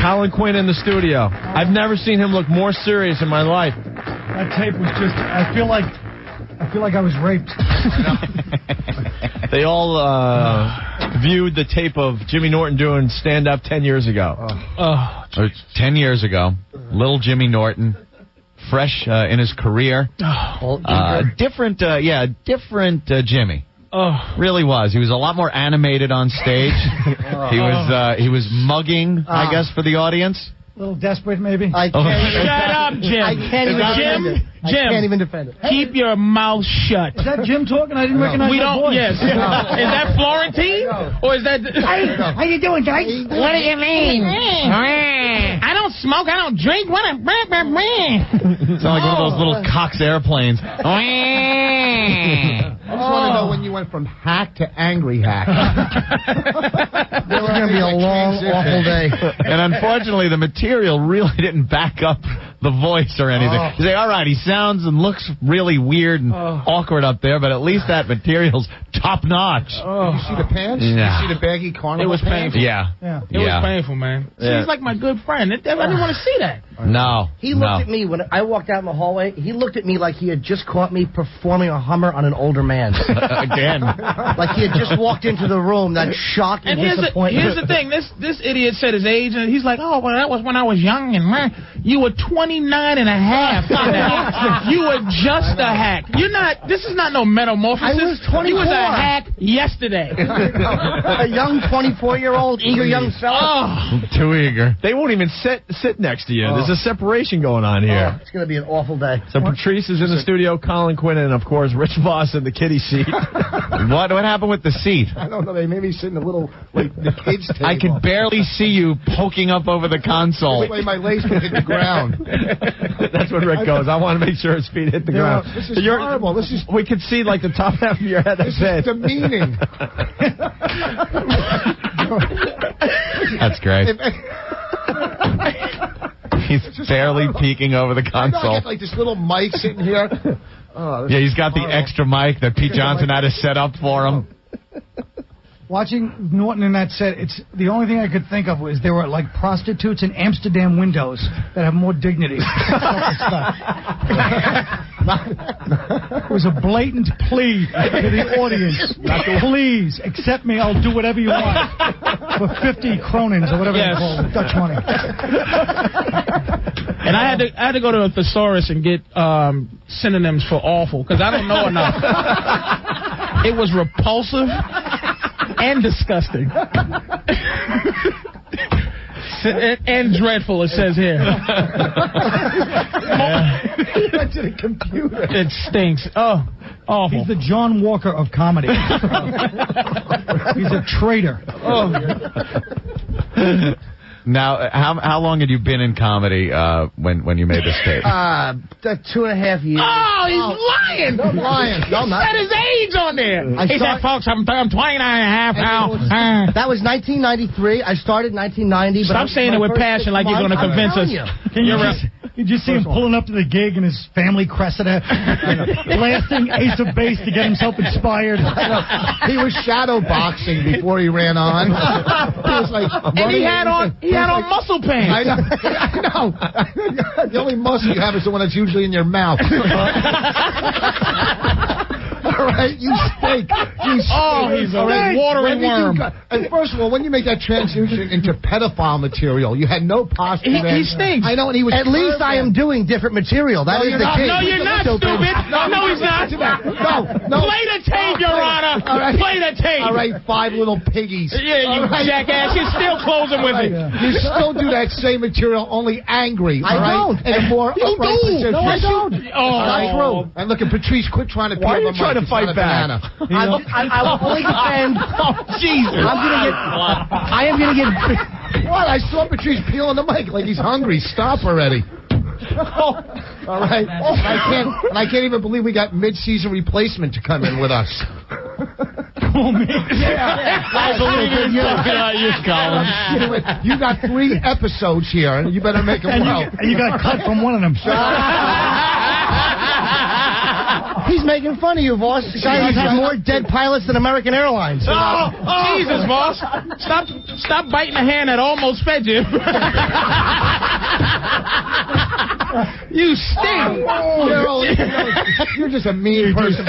Colin Quinn in the studio. I've never seen him look more serious in my life. That tape was just, I feel like I was raped. They all viewed the tape of Jimmy Norton doing stand-up 10 years ago. 10 years ago, little Jimmy Norton, fresh in his career. Different Jimmy. Really was. He was a lot more animated on stage. He was mugging, I guess, for the audience. A little desperate, maybe. Shut up, Jim. I can't even defend it. Keep your mouth shut. Is that Jim talking? I didn't recognize that voice. Yes. Is that Florentine? Or is that... How you doing, guys? What do you mean? I don't smoke. I don't drink. What a... Sound like one of those little Cox airplanes. I just want to know when you went from hack to angry hack. This is going to be a long, awful day. And unfortunately, the material really didn't back up the voice or anything. You say, all right, he sounds and looks really weird and awkward up there, but at least that material's top-notch. Did you see the pants? Yeah. Did you see the baggy carnival It was pants? painful. Yeah. It was painful, man. Yeah. He's like my good friend. I didn't want to see that. No. He looked at me when I walked out in the hallway. He looked at me like he had just caught me performing a Hummer on an older man. Again. Like he had just walked into the room. That shock and disappointment. Here's the thing. This idiot said his age, and he's like, oh, well, that was when I was young. And you were 29 and a half. You were just a hack. You're not. This is not no metamorphosis. I was 24. You was a hack yesterday. A young 24-year-old eager young fella. Too eager. They won't even sit next to you. There's a separation going on here. It's going to be an awful day. So Patrice is in the studio, Colin Quinn, and, of course, Rich Vos in the kiddie seat. What happened with the seat? I don't know. They made me sit in a little, like, the kids' table. I could barely see you poking up over the console. Wait, my legs can hit the ground. That's what Rick goes. I want to make sure his feet hit the ground. This is horrible. This is... We could see, like, the top half of your head. This is demeaning. That's great. He's barely peeking over the console. I got like this little mic sitting here. Yeah, he's got the extra mic that Pete Johnson had to set up for him. Watching Norton in that set, it's the only thing I could think of was there were like prostitutes in Amsterdam windows that have more dignity. It was a blatant plea to the audience. Please accept me. I'll do whatever you want for 50 kronins or whatever they call it, Dutch money. And I had to go to a thesaurus and get synonyms for awful because I don't know enough. It was repulsive and disgusting. And dreadful, it says here. He went to the computer. It stinks. Oh, awful. He's the John Walker of comedy. He's a traitor. Now, how long had you been in comedy when you made this tape? 2.5 years. Oh, he's lying. No, I'm lying. No, I'm not. He said his age on there. He said, folks, I'm 29 and a half now. That was 1993. I started 1990. Stop saying it with passion like you're going to convince us. You just see him pulling up to the gig and his family Cressida blasting Ace of Base to get himself inspired. He was shadow boxing before he ran on. He was like, and he had on muscle pants. I know. The only muscle you have is the one that's usually in your mouth. All right, you stink. He's a watery worm. And first of all, when you make that transition into pedophile material, you had no posture. He stinks. I know, and he was. At least I am doing different material. That is the case. No, you're not stupid. No, he's not. No. Play the tape, Your Honor. Right. Play the tape. All right, 5 little piggies. Yeah, you jackass. You're still closing with it. You still do that same material, only angry. I don't. And more upright position. No, I don't. That's true. And look at Patrice. Quit trying to. Why are you trying to fight back? I will only defend. Jesus. I am gonna get. What? I saw Patrice peeling the mic like he's hungry. Stop already. All right. And I can't even believe we got mid-season replacement to come in with us. Oh, me. I believe in you. Colin. You got 3 episodes here, and you better make them well. And you got cut from one of them. He's making fun of you, Vos. The guy has had more dead pilots than American Airlines. Jesus, Vos. Stop biting the hand that almost fed you. You stink. You're just a mean person.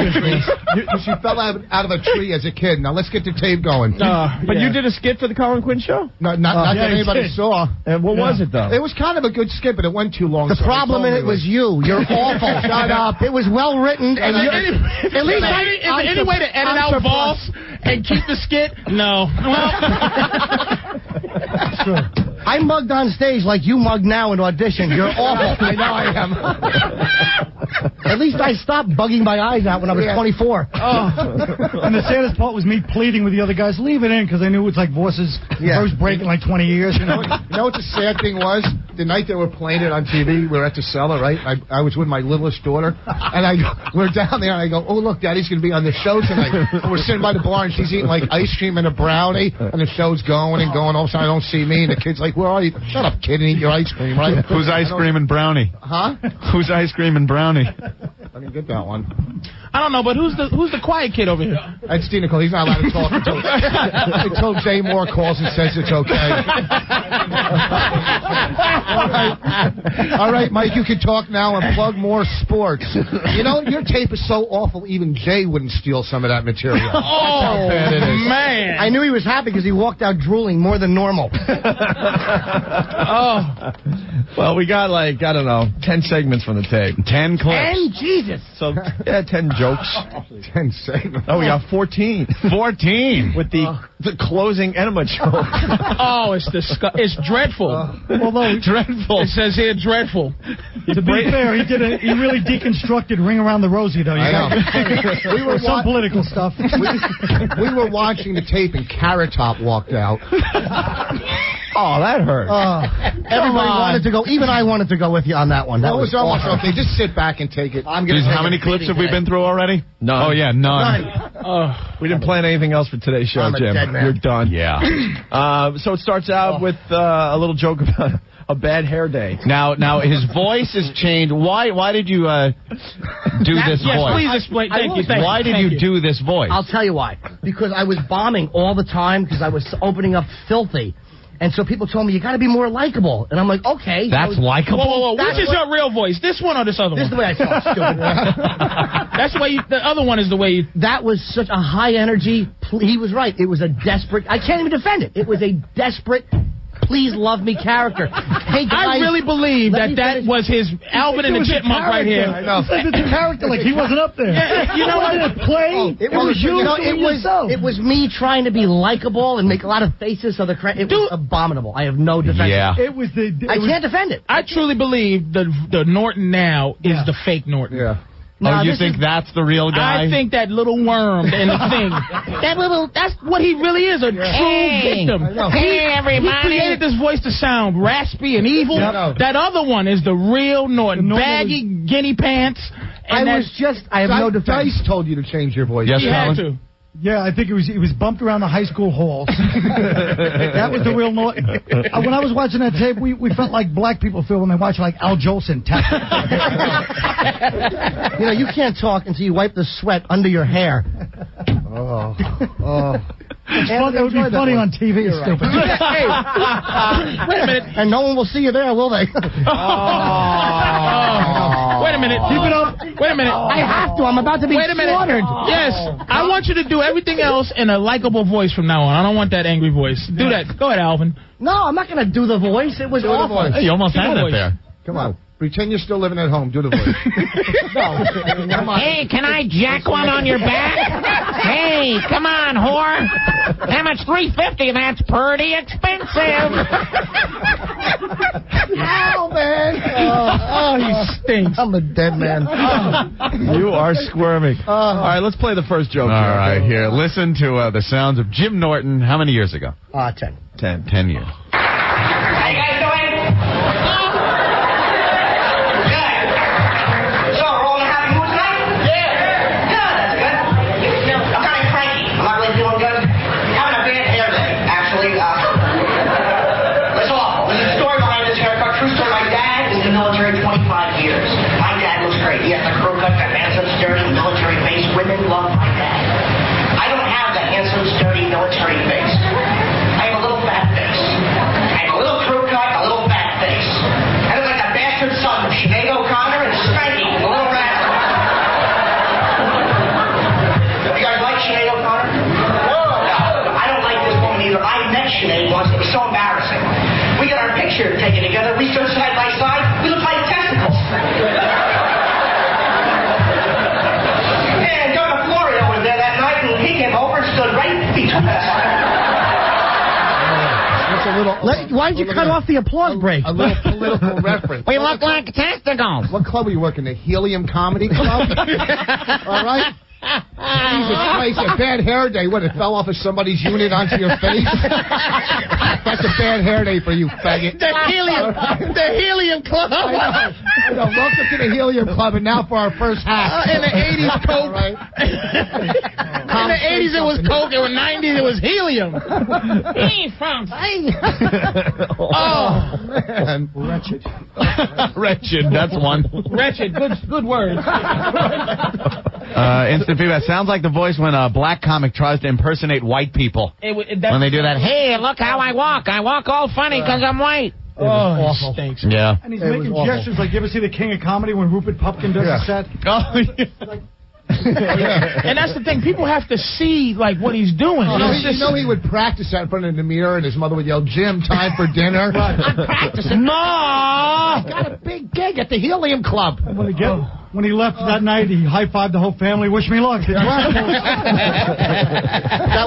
She fell out of a tree as a kid. Now let's get the tape going. But you did a skit for the Colin Quinn show? Not that anybody saw. And what was it, though? It was kind of a good skit, but it went too long. The problem in it was you. You're awful. Shut up. It was well written, and you. At least is there any way to edit out Vos and keep the skit? No. Sure. I mugged on stage like you mugged now in audition. You're awful. I know I am. At least I stopped bugging my eyes out when I was 24. And the saddest part was me pleading with the other guys, leave it in, because I knew it's like Vos's first break in like 20 years. You know what the sad thing was? The night they were playing it on TV, we were at the Cellar, right? I was with my littlest daughter, and we're down there, and I go, oh, look, Daddy's going to be on the show tonight. And we're sitting by the bar, and she's eating like ice cream and a brownie, and the show's going and going. All of a sudden, I don't see me, and the kid's like, where are you? Shut up, kid, and eat your ice cream, right? Who's ice cream and brownie? Huh? Who's ice cream and brownie? I didn't get that one. I don't know, but who's the quiet kid over here? That's Steve Nicole. He's not allowed to talk until Jay Mohr calls and says it's okay. All right, Mike, you can talk now and plug more sports. You know, your tape is so awful, even Jay wouldn't steal some of that material. Oh, man. I knew he was happy because he walked out drooling more than normal. Well, we got like, I don't know, 10 segments from the tape. 10 clips. 10? Jesus. So, 10 jokes. 10 segments. Oh, we got 14. 14. With the closing enema joke. Oh, it's dreadful. Although dreadful. It says here dreadful. To be fair, he really deconstructed Ring Around the Rosie, though. I know. We were some political stuff. We were watching the tape, and Carrot Top walked out. Oh, that hurt. Everybody wanted to go. Even I wanted to go with you on that one. That was almost okay. Just sit back and take it. How many clips have we been through already? None. Oh, yeah, none. We didn't plan anything else for today's show, Jim. You're done. Yeah. So it starts out with a little joke about a bad hair day. Now his voice has changed. Why did you do this voice? Please explain. Thank you. Why did you do this voice? I'll tell you why. Because I was bombing all the time because I was opening up filthy. And so people told me, you got to be more likable. And I'm like, okay. That's likable? Whoa. Which is your real voice? This one or this other one? This is the way I talk, stupid. That's the way the other one is the way you... That was such a high energy... He was right. It was a desperate... I can't even defend it. It was a desperate... Please love me character. Hey guys, I really believe that was his Alvin and the Chipmunk right here. I know. It's a character, like he wasn't up there. Yeah, you know what? It play. It was you. It was me trying to be likable and make a lot of faces. So it was abominable. I have no defense. Yeah. It was the. I can't defend it. I truly believe the Norton now is the fake Norton. Yeah. Oh, you think that's the real guy? I think that little worm in the thing. That's what he really is, a true victim. Hey, everybody. He created this voice to sound raspy and evil. Yep. That other one is the real Norton. Baggy guinea pants. I have no defense. Dice told you to change your voice. Yes, He had to. Yeah, I think it was bumped around the high school halls. That was the real Norton. When I was watching that tape, we felt like black people feel when they watch like Al Jolson tap. You know, you can't talk until you wipe the sweat under your hair. It would be funny on TV. It's stupid. Hey, wait a minute. And no one will see you there, will they? Wait a minute. Keep it up. Wait a minute. I have to. I'm about to be slaughtered. Yes. I want you to do everything else in a likable voice from now on. I don't want that angry voice. Do that. Go ahead, Alvin. No, I'm not going to do the voice. It was awful. Hey, you almost had it there. Come on. Pretend you're still living at home. Do the voice. No. Hey, can I jack one on your back? Hey, come on, whore. How much? $3.50. That's pretty expensive. Ow, man. He stinks. I'm a dead man. You are squirming. All right, let's play the first joke. All right, here. Listen to the sounds of Jim Norton. How many years ago? 10. 10 years. How you guys doing? Good. So, rolling a happy mood tonight? Yeah. Good, that's good. I'm kind of cranky. I'm not really feeling good. I'm having a bad hair day, actually. It's awful. There's a story behind this haircut. True story. My dad is in the military 25 years. My dad looks great. He has a crew cut like the handsome, sturdy, military face. Women love my dad. I don't have the handsome, sturdy, military face. I have a little fat face. I have a little crew cut, a little fat face. I look like the bastard son of Sinead O'Connor and Spanky, the little rascal. You guys like Sinead O'Connor? No. I don't like this woman either. I met Sinead once. It was so embarrassing. We got our picture taken together. We stood side by side. We looked like testicles. And Dr. Florio was there that night, and he came over and stood right between us. Why did you cut off the applause break? A little political reference. We look like testicles. What club are you working? The Helium Comedy Club? All right. Jesus Christ, a bad hair day. What, it fell off of somebody's unit onto your face? That's a bad hair day for you, faggot. The Helium Club. I know. Welcome to the Helium Club, and now for our first hack. In the 80s, Coke. Right. In the 80s, it was Coke. In the 90s, it was Helium. Hey, folks. Oh, man. Wretched. Wretched, that's one. Wretched, good word. Instant feedback. Sounds like the voice when a black comic tries to impersonate white people. When they do that, Hey, look how I walk. I walk all funny because I'm white. Oh, it stinks. Yeah. And he's making gestures like, you ever see the King of Comedy when Rupert Pupkin does a set? Oh, yeah. And that's the thing. People have to see like what he's doing. You know he would practice that in front of the mirror, and his mother would yell, "Jim, time for dinner." I'm practicing. Ma! Got a big gig at the Helium Club. When he left that night, he high-fived the whole family. Wish me luck. That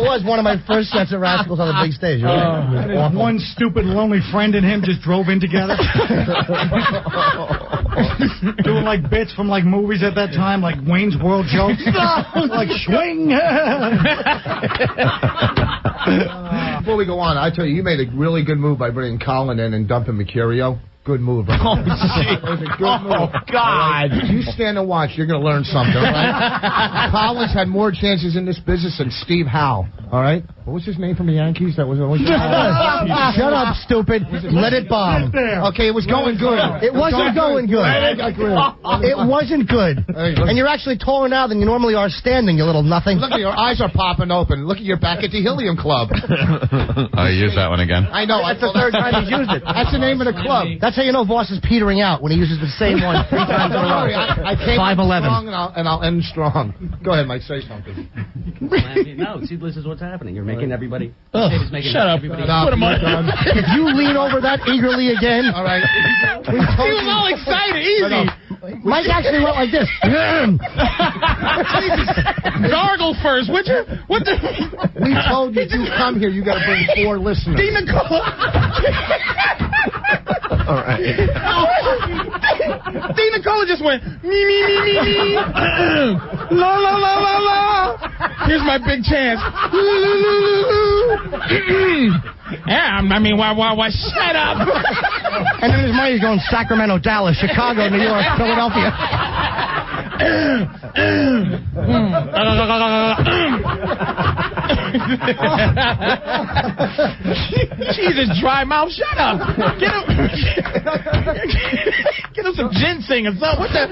was one of my first sets of Rascals on the big stage. And one stupid, lonely friend and him just drove in together. Doing like bits from like movies at that time, like Wayne's World jokes. Like swing. Before we go on, I tell you, you made a really good move by bringing Colin in and dumping Mercurio. Good move. Right? Oh, that was a good move. God. Right? You stand and watch. You're going to learn something, right? Colin's had more chances in this business than Steve Howe, all right? What was his name from the Yankees? That was always... Shut up, stupid. Let it bomb. Okay, it was going good. It wasn't going good. It wasn't good. And you're actually taller now than you normally are standing, you little nothing. Look at your eyes are popping open. Look at your back at the Helium Club. I use that one again. I know. That's the third time he's used it. That's the name of the club. That's how you know Vos is petering out, when he uses the same one 3 times in a row. I came 5'11". strong and I'll end strong. Go ahead, Mike. Say something. No, see, this is what's happening. You're making everybody... Shut up. Put him on. If you lean over that eagerly again... All right. He was all excited. Easy. Mike actually went like this. Gargle first, would you? What the... We told you to come here. You got to bring 4 listeners. Dina Cole. All right. Dina Cole just went, me. La, la, la, la, la. Here's my big chance. Yeah, I mean, why, shut up. And then his money's going Sacramento, Dallas, Chicago, New York, Philadelphia. Jesus, dry mouth, shut up. Get him some ginseng or something. What the?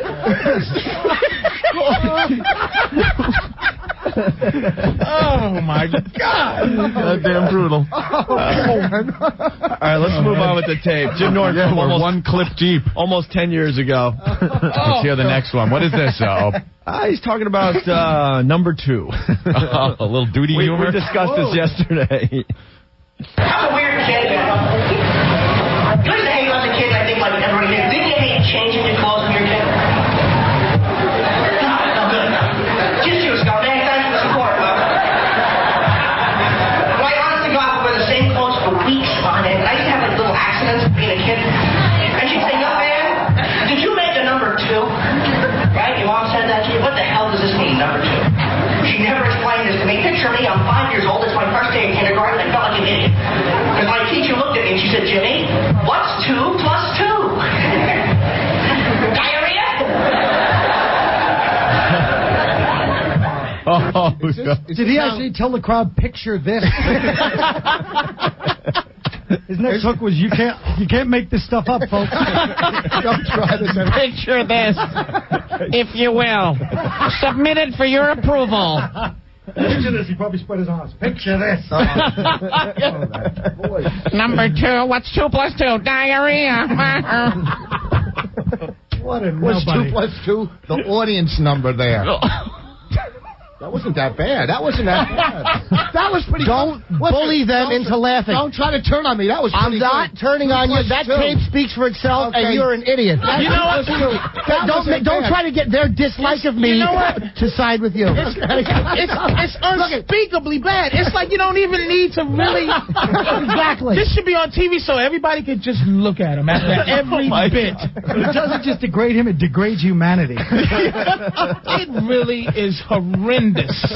Oh, my God. Goddamn brutal. All right, let's move on with the tape. Jim Norton, Yeah, we're almost- one clip deep. Almost 10 years ago. Let's hear the next one. What is this? He's talking about number 2. A little duty We humor? discussed this yesterday. I'm a weird kid, man. You used to hate as a kid, I think, like everybody did. Didn't you hate changing your clothes when you were a kid? Just you, Scott. Man, thanks for the support, bud. Well, I honestly got to wear the same clothes for weeks on end. I used to have like little accidents being a kid. And she'd say, "Young man, did you make a number 2?" Right? Your mom said that to you. What the hell does this mean, number 2? She never explained this to me. Picture me, I'm 5 years old. It's my first day of kindergarten. I felt like an idiot. Because my teacher looked at me and she said, "Jimmy, what's 2 plus 2? Diarrhea?" Did he actually tell the crowd, picture this? His next hook was, you can't make this stuff up, folks. Don't try this. Picture this, if you will. Submitted for your approval. Picture this. He probably spread his arms. Picture this. Number 2. What's 2 plus 2? Diarrhea. What a What's nobody. 2 plus 2? The audience number there. That wasn't that bad. That was pretty. Don't bully them into laughing. Don't try to turn on me. That was pretty I'm not good. turning on you. That tape speaks for itself, and you're an idiot. You know what? Don't try to get their dislike of me to side with you. It's unspeakably bad. It's like you don't even need to really. Exactly. This should be on TV so everybody could just look at him after every bit. It doesn't just degrade him, it degrades humanity. It really is horrendous.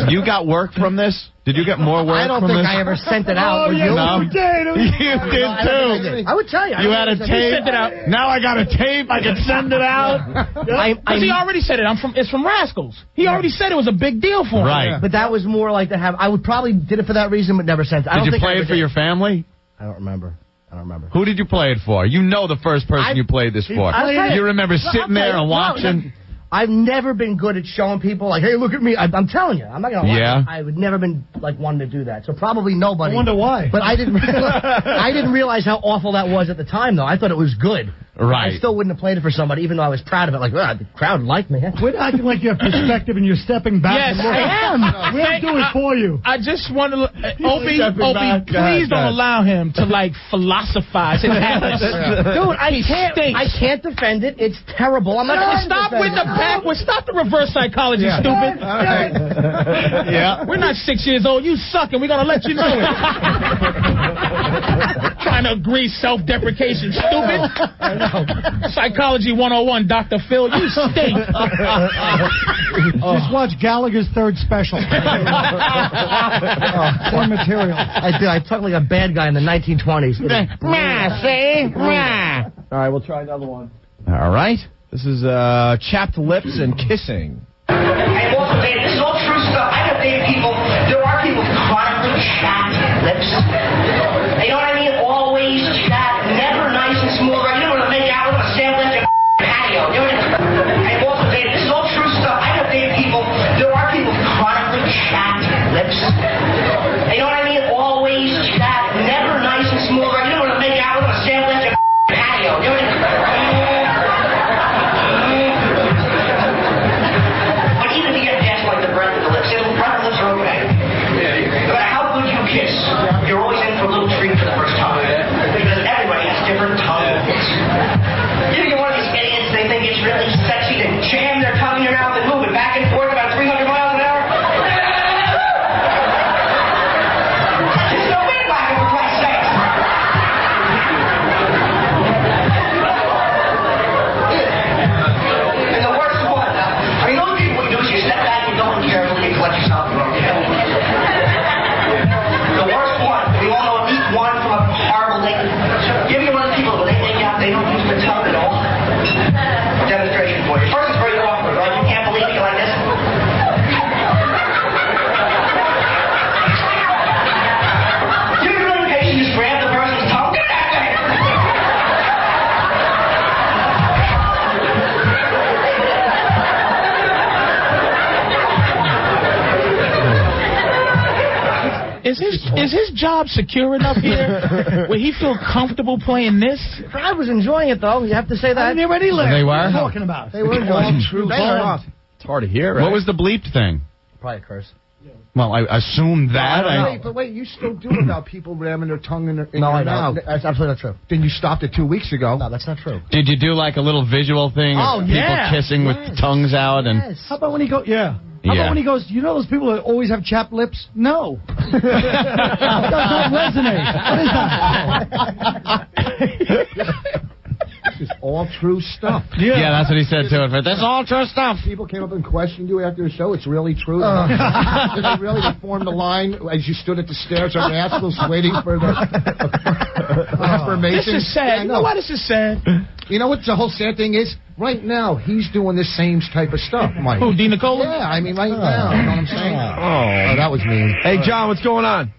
You got work from this? Did you get more work I don't from think this? I ever sent it out. Would you? No. You did. You did too. I would tell you. You had a tape. Sent it out. Now I got a tape. I can send it out. Because he already said it. It's from Rascals. He already said it was a big deal for him. Right. But that was more like to have. I would probably did it for that reason, but never sent it. Did you play it for your family? I don't remember. Who did you play it for? You know the first person you played this for. You remember sitting there and watching? I've never been good at showing people, like, hey, look at me. I'm telling you. I'm not going to lie. Yeah. I've never been, like, one to do that. So probably nobody. I wonder why. But I didn't realize how awful that was at the time, though. I thought it was good. Right. I still wouldn't have played it for somebody, even though I was proud of it. Like, the crowd liked me. Quit acting like you have perspective and you're stepping back. Yes, I am. We'll do it for you. I just want to... Opie, please don't allow him to, like, philosophize his habits. Dude, I can't defend it. It's terrible. I'm not going to Stop with the backwards. Stop the reverse psychology, stupid. Yeah. We're not 6 years old. You suck, and we're going to let you know it. Trying to agree self-deprecation, stupid. Psychology 101, Dr. Phil. You stink. Just watch Gallagher's third special. Same material. I talk like a bad guy in the 1920s. See? All right, we'll try another one. All right. This is chapped lips and kissing. And also, Dave, this is all true stuff. I know, Dave, there are people with chronically chapped lips. You know what I mean? Always chapped, never nice and smooth. Right? You don't want to make out with a sandwich and patio. You know what I mean? And also, Dave, this is all true stuff. I know, Dave, there are people with chronically chapped lips. You know what I mean? Always chapped, never nice and smooth. Right? You don't want to make out with a sandwich and patio. You know what I mean? You're always in for a little treat for the first time. Because everybody has different tongue movements. You get one of these idiots, they think it's really sexy to jam their tongue in your mouth and move it back and forth about 300 miles an hour. There's no wind back in for Christ's sake. And the worst one, I mean, the only people what you do is you step back, you go in carefully, you collect yourself. The worst one, we all know at least one from a horrible thing. Give me one of the people when they make out, they don't use their tongue at all. Demonstration for you. First, it's very awkward, right? You can't believe it, you're like this. You're really patient, you just grab the person's tongue. Get that thing! Is his job secure enough here where he feel comfortable playing this? The crowd was enjoying it, though. You have to say that. I didn't hear any lyrics. They were? What are you talking about? They were enjoying true stuff. It's hard to hear, right? What was the bleeped thing? Probably a curse. Well, I assumed that. But wait, you still do it about people ramming their tongue in their I mouth. know. That's absolutely not true. Then you stopped it 2 weeks ago. No, that's not true. Did you do like a little visual thing of people kissing with tongues out? And Yes. How about when he goes, How about when he goes, you know those people that always have chapped lips? No. That doesn't resonate. What is that? This is all true stuff. Yeah, that's what he said to it. But that's all true stuff. People came up and questioned you after the show. It's really true. Did they really form the line as you stood at the stairs of Rascals waiting for the affirmation? This is sad. Yeah, You know why this is sad? You know what the whole sad thing is? Right now, he's doing the same type of stuff, Mike. Who, D. Nicola? Yeah, I mean, right now. You know what I'm saying? Oh, that was mean. Hey, John, what's going on?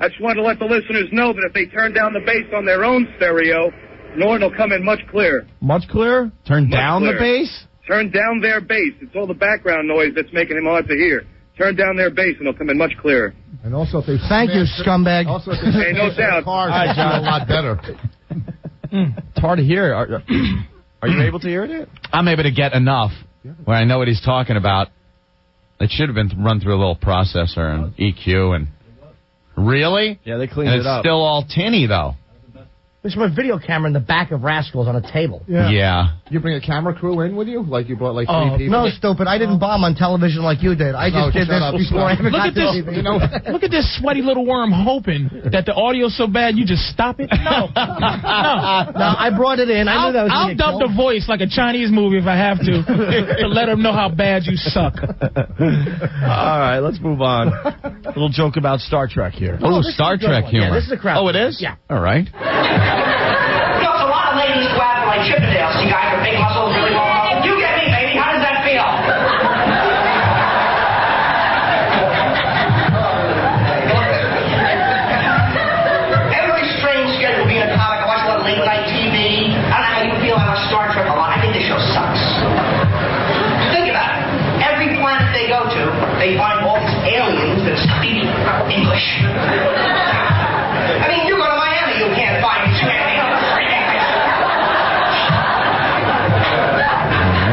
I just wanted to let the listeners know that if they turn down the bass on their own stereo, Norton will come in much clearer. Much clearer? Turn down the bass? Turn down their bass. It's all the background noise that's making him hard to hear. Turn down their bass and it'll come in much clearer. And also, if they Thank you, scumbag. Also, if they Hey, no doubt. cars, it's a lot better. It's hard to hear. Are you able to hear it? I'm able to get enough where I know what he's talking about. It should have been run through a little processor and EQ and... Really? Yeah, they cleaned and it up. It's still all tinny, though. There's my video camera in the back of Rascals on a table. Yeah. You bring a camera crew in with you? Like you brought like 3 people? No, stupid. I didn't bomb on television like you did. I just did this before I ever got to TV. You know, Look at this sweaty little worm hoping that the audio's so bad you just stop it. No. I brought it in. I knew that was I'll dub the voice like a Chinese movie if I have to let them know how bad you suck. All right, let's move on. A little joke about Star Trek here. Oh, Star Trek humor. Yeah, this is a crowd. Oh, it is? Yeah. All right. You know, a lot of ladies go out like Chippendales. See guys with big muscles, really long muscles. You get me, baby. How does that feel? Every strange schedule being a comic. I watch a lot of late night TV. I don't know how you feel. I watch Star Trek a lot. I think this show sucks. Think about it. Every planet they go to, they find all these aliens that speak English. I mean, you go to Miami, you can't find two aliens.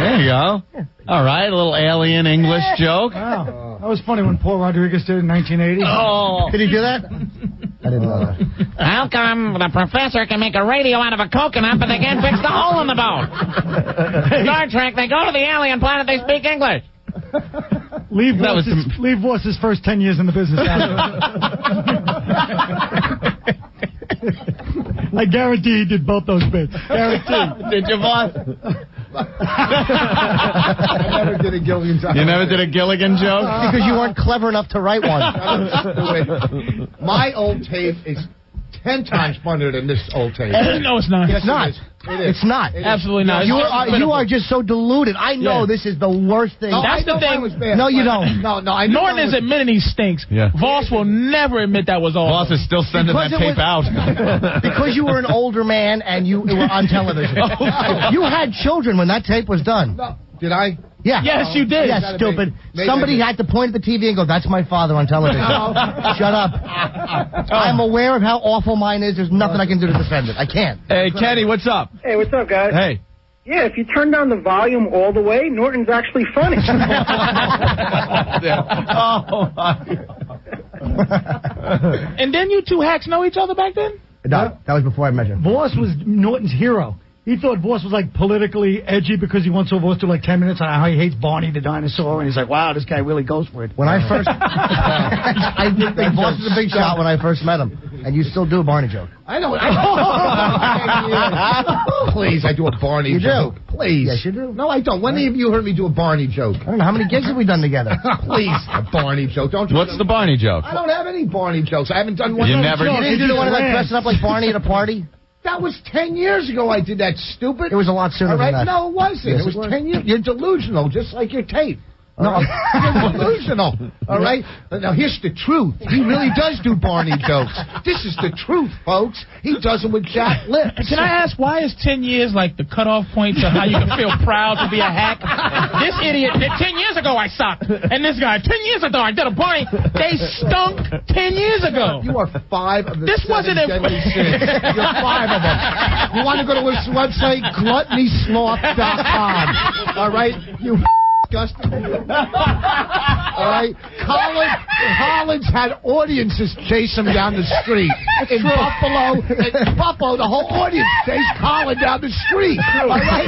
There you go. All right, a little alien English joke. Wow. That was funny when Paul Rodriguez did it in 1980. Oh. Did he do that? I didn't know that. How come the professor can make a radio out of a coconut, but they can't fix the hole in the bone? Star Trek, they go to the alien planet, they speak English. Leave Voss's first 10 years in the business. I guarantee he did both those bits. Guarantee. Did you, boss? I never did a Gilligan joke. You never did a Gilligan joke? Because you weren't clever enough to write one. My old tape is 10 times funnier than this old tape. No, it's not. Yes, It's not. It is. It's not. Absolutely not. You are just so deluded. I know this is the worst thing. No, That's I know the thing. mine was bad. No, you don't. No, I know Norton mine is was- admitting he stinks. Yeah. Voss will never admit that was all. Boss is still sending Because that it tape was- out. Because you were an older man and you were on television. You had children when that tape was done. No, did I? Yeah. Yes, you did. Yes, stupid. Maybe Somebody I had to point at the TV and go, "That's my father on television." Shut up. I'm aware of how awful mine is. There's nothing I can do to defend it. I can't. Hey, Kenny, what's up? Hey, what's up, guys? Hey. Yeah, if you turn down the volume all the way, Norton's actually funny. Oh, my. And then you two hacks know each other back then? No, that was before I met him. Voss was Norton's hero. He thought Voss was like politically edgy because he once saw Voss do like 10 minutes on how he hates Barney the dinosaur, and he's like, "Wow, this guy really goes for it." When I first, I did think Voss was a big shot when I first met him, and you still do a Barney joke. I know. Please, I do a Barney You do. joke. Please. Yes, you do. No, I don't. When have you heard me do a Barney joke? I don't know how many gigs have we done together. Please, a Barney joke. Don't. What's the Barney joke? I don't have any Barney jokes. I haven't done one. You never- You didn't do the one like dressing up like Barney at a party? That was 10 years ago I did that, stupid. It was a lot sooner All right? than that. No, it wasn't. Yes, it was it was. 10 years. You're delusional, just like your tape. No. You're delusional. All right? Now, here's the truth. He really does do Barney jokes. This is the truth, folks. He does them with Jack Lips. Can I ask, why is 10 years like the cutoff point to how you can feel proud to be a hack? This idiot, 10 years ago I sucked. And this guy, 10 years ago I did a Barney. They stunk 10 years ago. You are 5 of the This 7 wasn't a- deadly sins. You're 5 of them. You want to go to this website? GluttonySloth.com. All right? You disgusting. All right? Collins had audiences chase him down the street. In Buffalo, the whole audience chased Colin down the street. All right?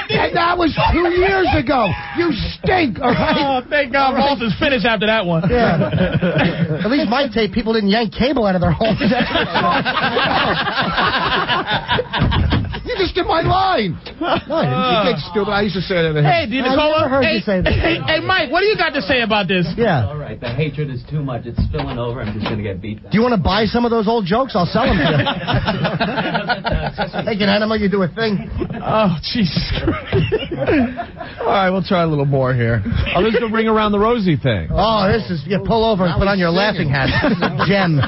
And that was 2 years ago. You stink, all right? Oh, thank God Voss is finished after that one. Yeah. At least my tape, people didn't yank cable out of their homes. You just in my line. You think stupid. I used to say that to him. Hey, did never heard you say that. Hey, Mike, what do you got to say about this? Yeah. All right, the hatred is too much. It's spilling over. I'm just going to get beat down. Do you want to buy some of those old jokes? I'll sell them to you. Take an enema, you do a thing. Oh, Jesus Christ. All right, we'll try a little more here. Oh, this is the ring around the rosy thing. Oh, this is, you pull over and put on your laughing hat. Gem.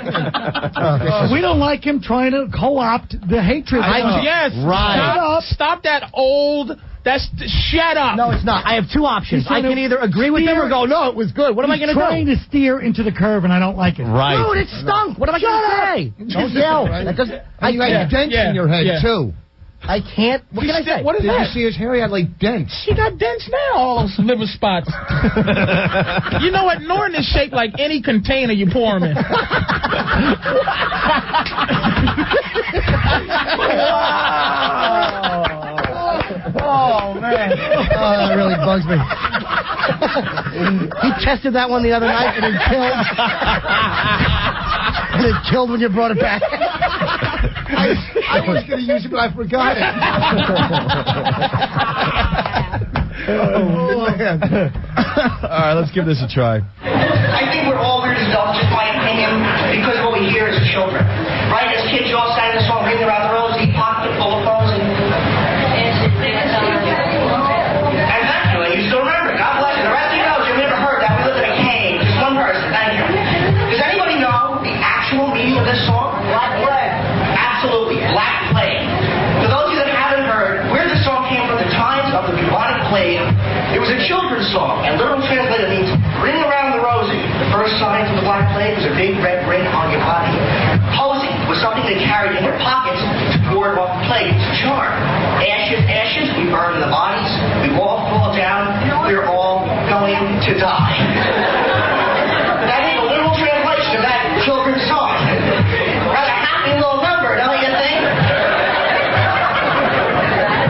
We don't like him trying to co-opt the hatred. Yes. Right. Stop that old... shut up. No, it's not. I have two options. I can either agree with him or go, no, it was good. What am I going to do? Trying to steer into the curve, and I don't like it. Right. Dude, it stunk. What am I going to say? Don't yell. That doesn't... You had dents in your head, too. I can't... What can I say? What is Did that? you see his hair? He had, like, dents. He got dents now, all those liver spots. You know what? Norton is shaped like any container you pour him in. Oh, man. Oh, that really bugs me. He tested that one the other night, and it killed. And it killed when you brought it back. I was going to use it, but I forgot it. Oh, man. All right, let's give this a try. I think we're all weird as adults, just my opinion, because of what we hear as children. Right? As kids, you all sang the song, Ring Around the Rosie, pocket full of phones, and actually, you still remember. God bless you. The rest of you know you've never heard that. We live in a cave. Just one person. Thank you. Does anybody know the actual meaning of this song? Black Plague. Absolutely. Black Plague. For those of you that haven't heard, where this song came from, the times of the bubonic plague, it was a children's song, and literal translated means ring around the rosy. The first signs of the Black Plague was a big red ring on your body. Posing was something they carried in their pockets to ward off the plague. It's a charm. Ashes, ashes, we burn in the bodies. We all fall down. We're all going to die. That is a literal translation of that children's song. Rather happy little number, don't you think?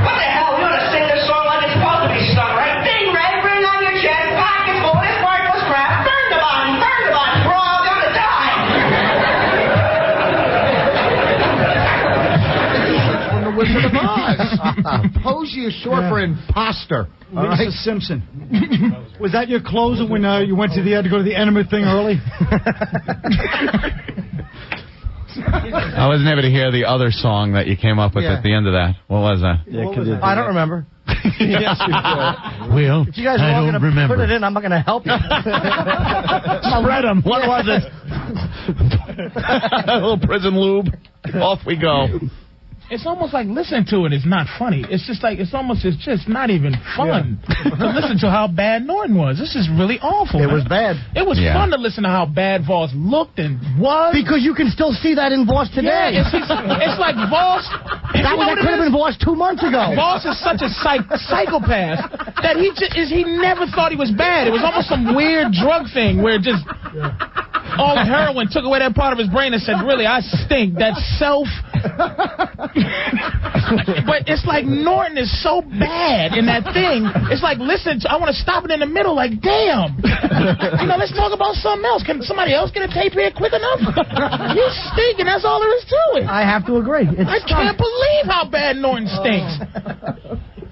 What the hell? We ought to sing this song like it's supposed to be sung, right? Big red ring on your chest, pockets full of this worthless crap. Burn the body, we're all going to die. From the Wizard of Oz. Posey is short for imposter. Lisa Simpson. Was that your closer when you went to had to go to the enema thing early? I wasn't able to hear the other song that you came up with at the end of that. What was that? I don't remember. Yes, you did. Well, If you guys are all going to put it in, I'm not going to help you. Spread them. What was it? A little prison lube. Off we go. It's almost like listening to it is not funny. It's just like it's just not even fun to listen to how bad Norton was. This is really awful. It was bad. It was fun to listen to how bad Vos looked and was. Because you can still see that in Vos today. Yeah, it's like Vos. That could have been Vos 2 months ago. Vos is such a psychopath that he never thought he was bad. It was almost some weird drug thing where just all the heroin took away that part of his brain and said, really, I stink. That self... But it's like Norton is so bad in that thing. It's like, listen, I want to stop it in the middle like, damn. Let's talk about something else. Can somebody else get a tape here quick enough? You stink, and that's all there is to it. I have to agree. I can't believe how bad Norton stinks.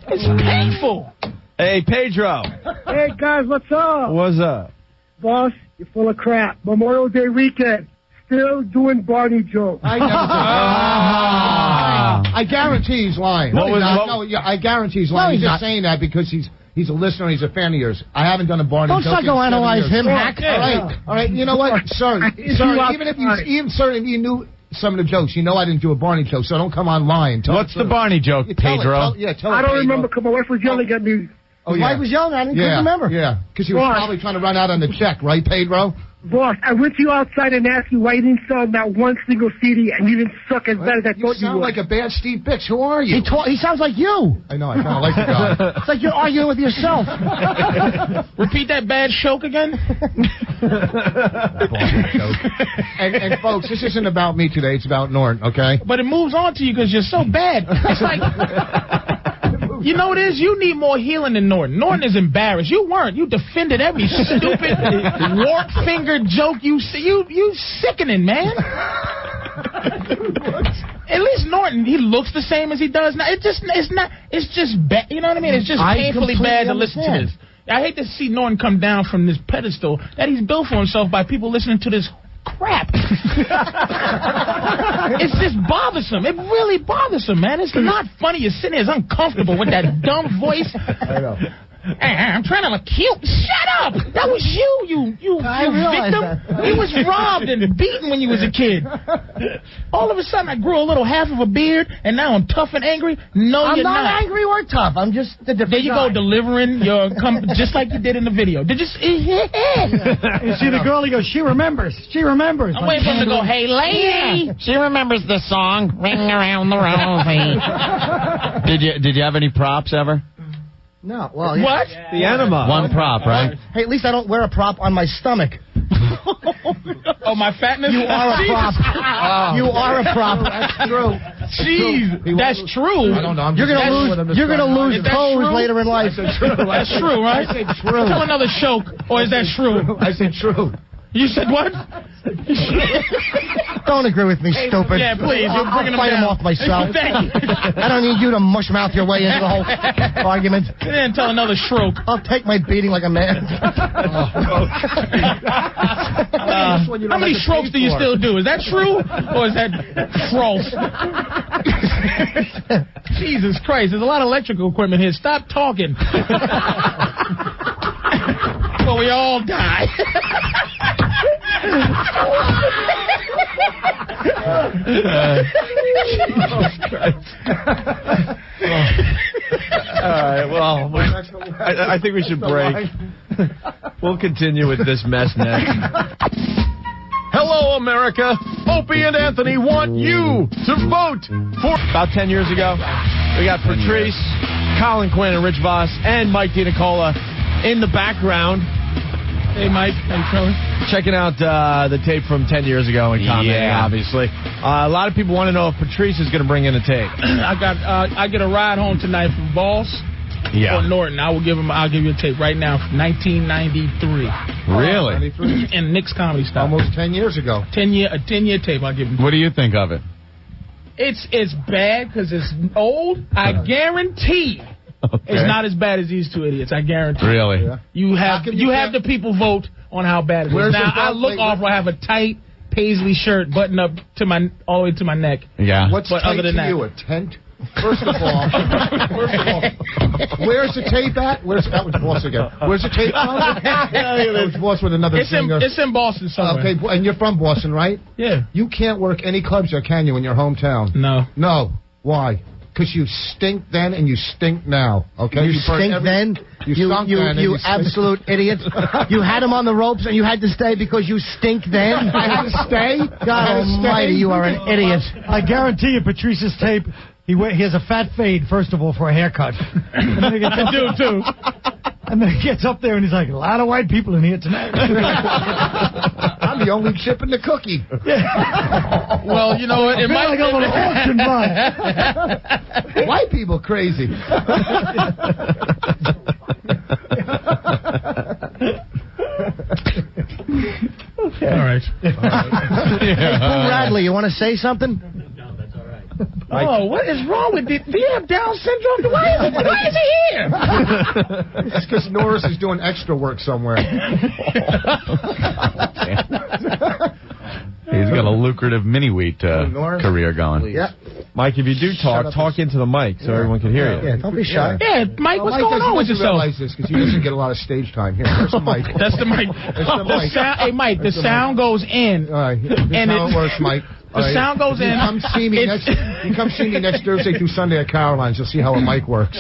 It's painful. Hey, Pedro. Hey, guys, what's up? What's up? Boss, you're full of crap. Memorial Day weekend. Still doing Barney jokes. I never I guarantee he's lying. I guarantee he's lying. He's just saying that because he's a listener. He's a fan of yours. I haven't done a Barney joke. Don't psychoanalyze him, hack. All right. You know what, sir? Even if you knew some of the jokes, you know I didn't do a Barney joke, so don't come on lying. What's the Barney joke, Pedro? Tell I don't remember because my wife was yelling at me. His wife was young. I couldn't remember. Yeah, because he was probably trying to run out on the check, right, Pedro? Boss, I went to you outside and asked you why you didn't sell not one single CD, and you didn't suck as bad as I thought you would. You sound like a bad Steve Bix. Who are you? He sounds like you. I know. I kind of like the guy. It's like you're arguing with yourself. Repeat that bad joke again. And folks, this isn't about me today. It's about Norton, okay? But it moves on to you because you're so bad. It's like... You know what it is? You need more healing than Norton. Norton is embarrassed. You weren't. You defended every stupid warp finger joke you see. You sickening, man. At least Norton, he looks the same as he does now. It's just bad. You know what I mean? It's just painfully bad to listen to this. I hate to see Norton come down from this pedestal that he's built for himself by people listening to this crap. It's just bothersome. It really bothers him, man. It's not funny. You're sitting there, it's uncomfortable with that dumb voice. I know. I'm trying to look cute. Shut up! That was you victim. He was robbed and beaten when you was a kid. All of a sudden, I grew a little half of a beard, and now I'm tough and angry. No, I'm you're not angry or tough. I'm just the different There you guy. go, delivering your just like you did in the video. Did you see? You see the girl, he goes, she remembers. She remembers. I'm waiting for him to go, hey, lady. She remembers the song, Ring Around the Rosie. Did you have any props ever? No, well, What? The enema. One prop, right? Hey, at least I don't wear a prop on my stomach. Oh, my fatness? You are a prop. You are a prop. That's true. Jeez, that's true. I don't know. You're gonna lose toes later in life. That's true, right? I said true. Tell another show, or is that true? I said true. You said what? Don't agree with me, stupid. Yeah, please. You're bringing I'll fight him off myself. Thank you. I don't need you to mush mouth your way into the whole argument. You didn't tell another shroke. I'll take my beating like a man. How many strokes do you still do? Is that true, or is that false? Jesus Christ, there's a lot of electrical equipment here. Stop talking. Well, we all die. All right, well, I think we should break. We'll continue with this mess next. Hello, America. Opie and Anthony want you to vote for... About 10 years ago, we got Patrice, Colin Quinn, and Rich Vos, and Mike DiNicola in the background. Hey, Mike. How you feeling? Checking out the tape from 10 years ago and commenting, obviously. A lot of people want to know if Patrice is going to bring in a tape. I get a ride home tonight from Vos or Norton. I'll give you a tape right now from 1993. Really? In Nick's Comedy Style. Almost 10 years ago. A 10-year tape I'll give him. What do you think of it? It's bad because it's old. I guarantee it's not as bad as these two idiots. I guarantee. Really? Yeah. You have the people vote on how bad it is. Now I look off. I have a tight paisley shirt buttoned up to all the way to my neck. Yeah. What's tight other than to that, you? A tent? First of all, where's the tape at? That was Vos again. Where's the tape from? That was Vos with another singer. It's in Boston somewhere. Okay, and you're from Boston, right? Yeah. You can't work any clubs there, can you, in your hometown? No. No. Why? Because you stink then and you stink now. Okay. You stink then. You absolute idiot. You had him on the ropes and you had to stay because you stink then. I had to stay. God Almighty, you are an idiot. I guarantee you, Patrice's tape. He has a fat fade, first of all, for a haircut. And then he gets up, too. And then he gets up there and he's like, a lot of white people in here tonight. I'm the only chip in the cookie. Yeah. Well, you know what? It might like I'm on an auction run. White people crazy. Okay. All right. Hey, Boo Radley, you want to say something? Oh, what is wrong with you? Do you have Down syndrome? Why is he here? It's because Norris is doing extra work somewhere. He's got a lucrative mini-wheat career going. Yeah. Mike, if you do talk into the mic so everyone can hear you. Yeah, don't be shy. Yeah, Mike, what's going on with yourself? Realize this because he doesn't get a lot of stage time. Here, there's the mic. That's the mic. Hey, Mike, the sound goes in. All right, and how it works, Mike. The sound goes in. Come see me next Thursday through Sunday at Caroline's. You'll see how a mic works.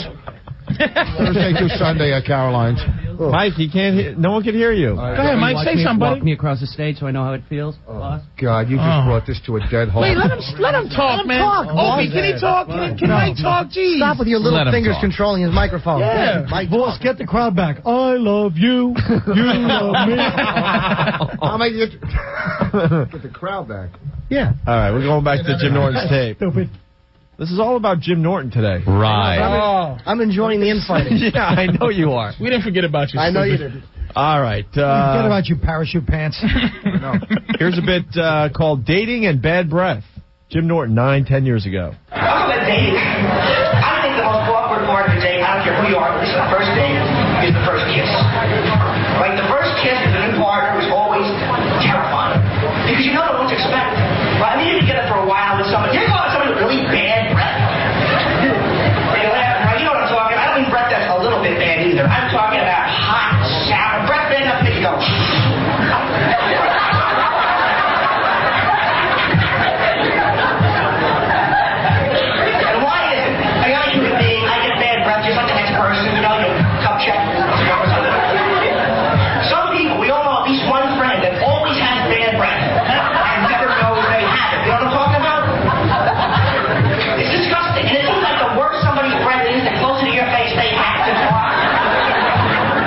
Thursday through Sunday at Caroline's. Mike, he can't hear. No one can hear you. Go ahead, Mike. Say something, buddy. Walk me across the stage so I know how it feels. Oh, God, you just brought this to a dead halt. Wait, let him talk, man. Opie, can he talk? Can Mike talk? Jeez. Stop with your little fingers controlling his microphone. Yeah. Mike, Vos, get the crowd back. I love you. You love me. I'll make it. Get the crowd back. Yeah. All right, we're going back to Jim Norton's tape. Stupid. This is all about Jim Norton today. Right. I'm enjoying the infighting. Yeah, I know you are. We didn't forget about you. I know you didn't. All right. Forget about you parachute pants. Here's a bit called Dating and Bad Breath. Jim Norton, 9-10 years ago. Welcome to date. I think the most awkward part of the date, I don't care who you are, but this is the first date, is the first kiss. Right? The first kiss with a new partner is always terrifying. Because you don't know what to expect. Right? I mean, you can get it for a while with someone. You're going with somebody with really bad breath. They laugh, right? You know what I'm talking about? I don't mean breath that's a little bit bad either. I'm talking about hot, sour breath bad enough that you go. Some people, we all know at least one friend that always has bad breath and never knows they have it. You know what I'm talking about? It's disgusting. And it seems like the worse somebody's breath is, the closer to your face they have to talk.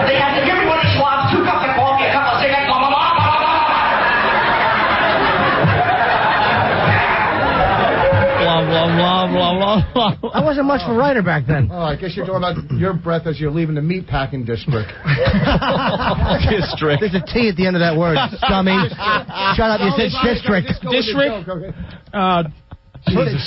They have to give everybody swabs, 2 cups of coffee, a couple of cigarettes, blah, blah, blah, blah, blah, blah. Blah, blah, blah, blah, blah. I wasn't much of a writer back then. Oh, I guess you're talking about your breath as you're leaving the meatpacking district. District. There's a T at the end of that word, dummy. Shut up, you said district. District?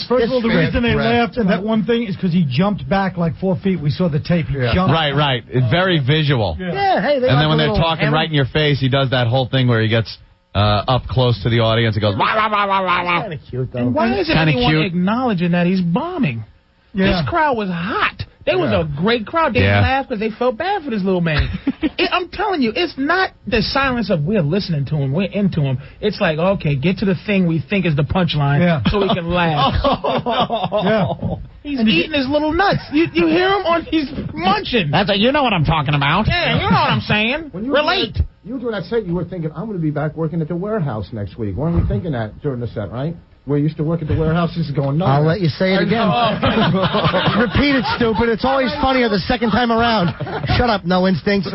First of all, the reason they laughed at that one thing is because he jumped back like 4 feet. We saw the tape. He jumped. Right. It's very visual. Yeah, hey, they And then like when a they're little talking hammer. right in your face, he does that whole thing where he gets up close to the audience and goes, wah, wah, wah, wah, wah, wah. Kind of cute, though. And why isn't Kinda anyone cute. acknowledging that he's bombing? Yeah. This crowd was hot. They was a great crowd. They laughed because they felt bad for this little man. I'm telling you, it's not the silence of we're listening to him, we're into him. It's like, okay, get to the thing we think is the punchline so we can laugh. He's eating his little nuts. You hear him on, he's munching. You know what I'm talking about. Yeah, you know what I'm saying. Relate. You were doing that set, you were thinking, I'm going to be back working at the warehouse next week. Weren't we thinking that during the set, right? Where you used to work at the warehouse, this is going nuts. I'll let you say it again. Repeat it, stupid. It's always funnier the second time around. Shut up, no instincts.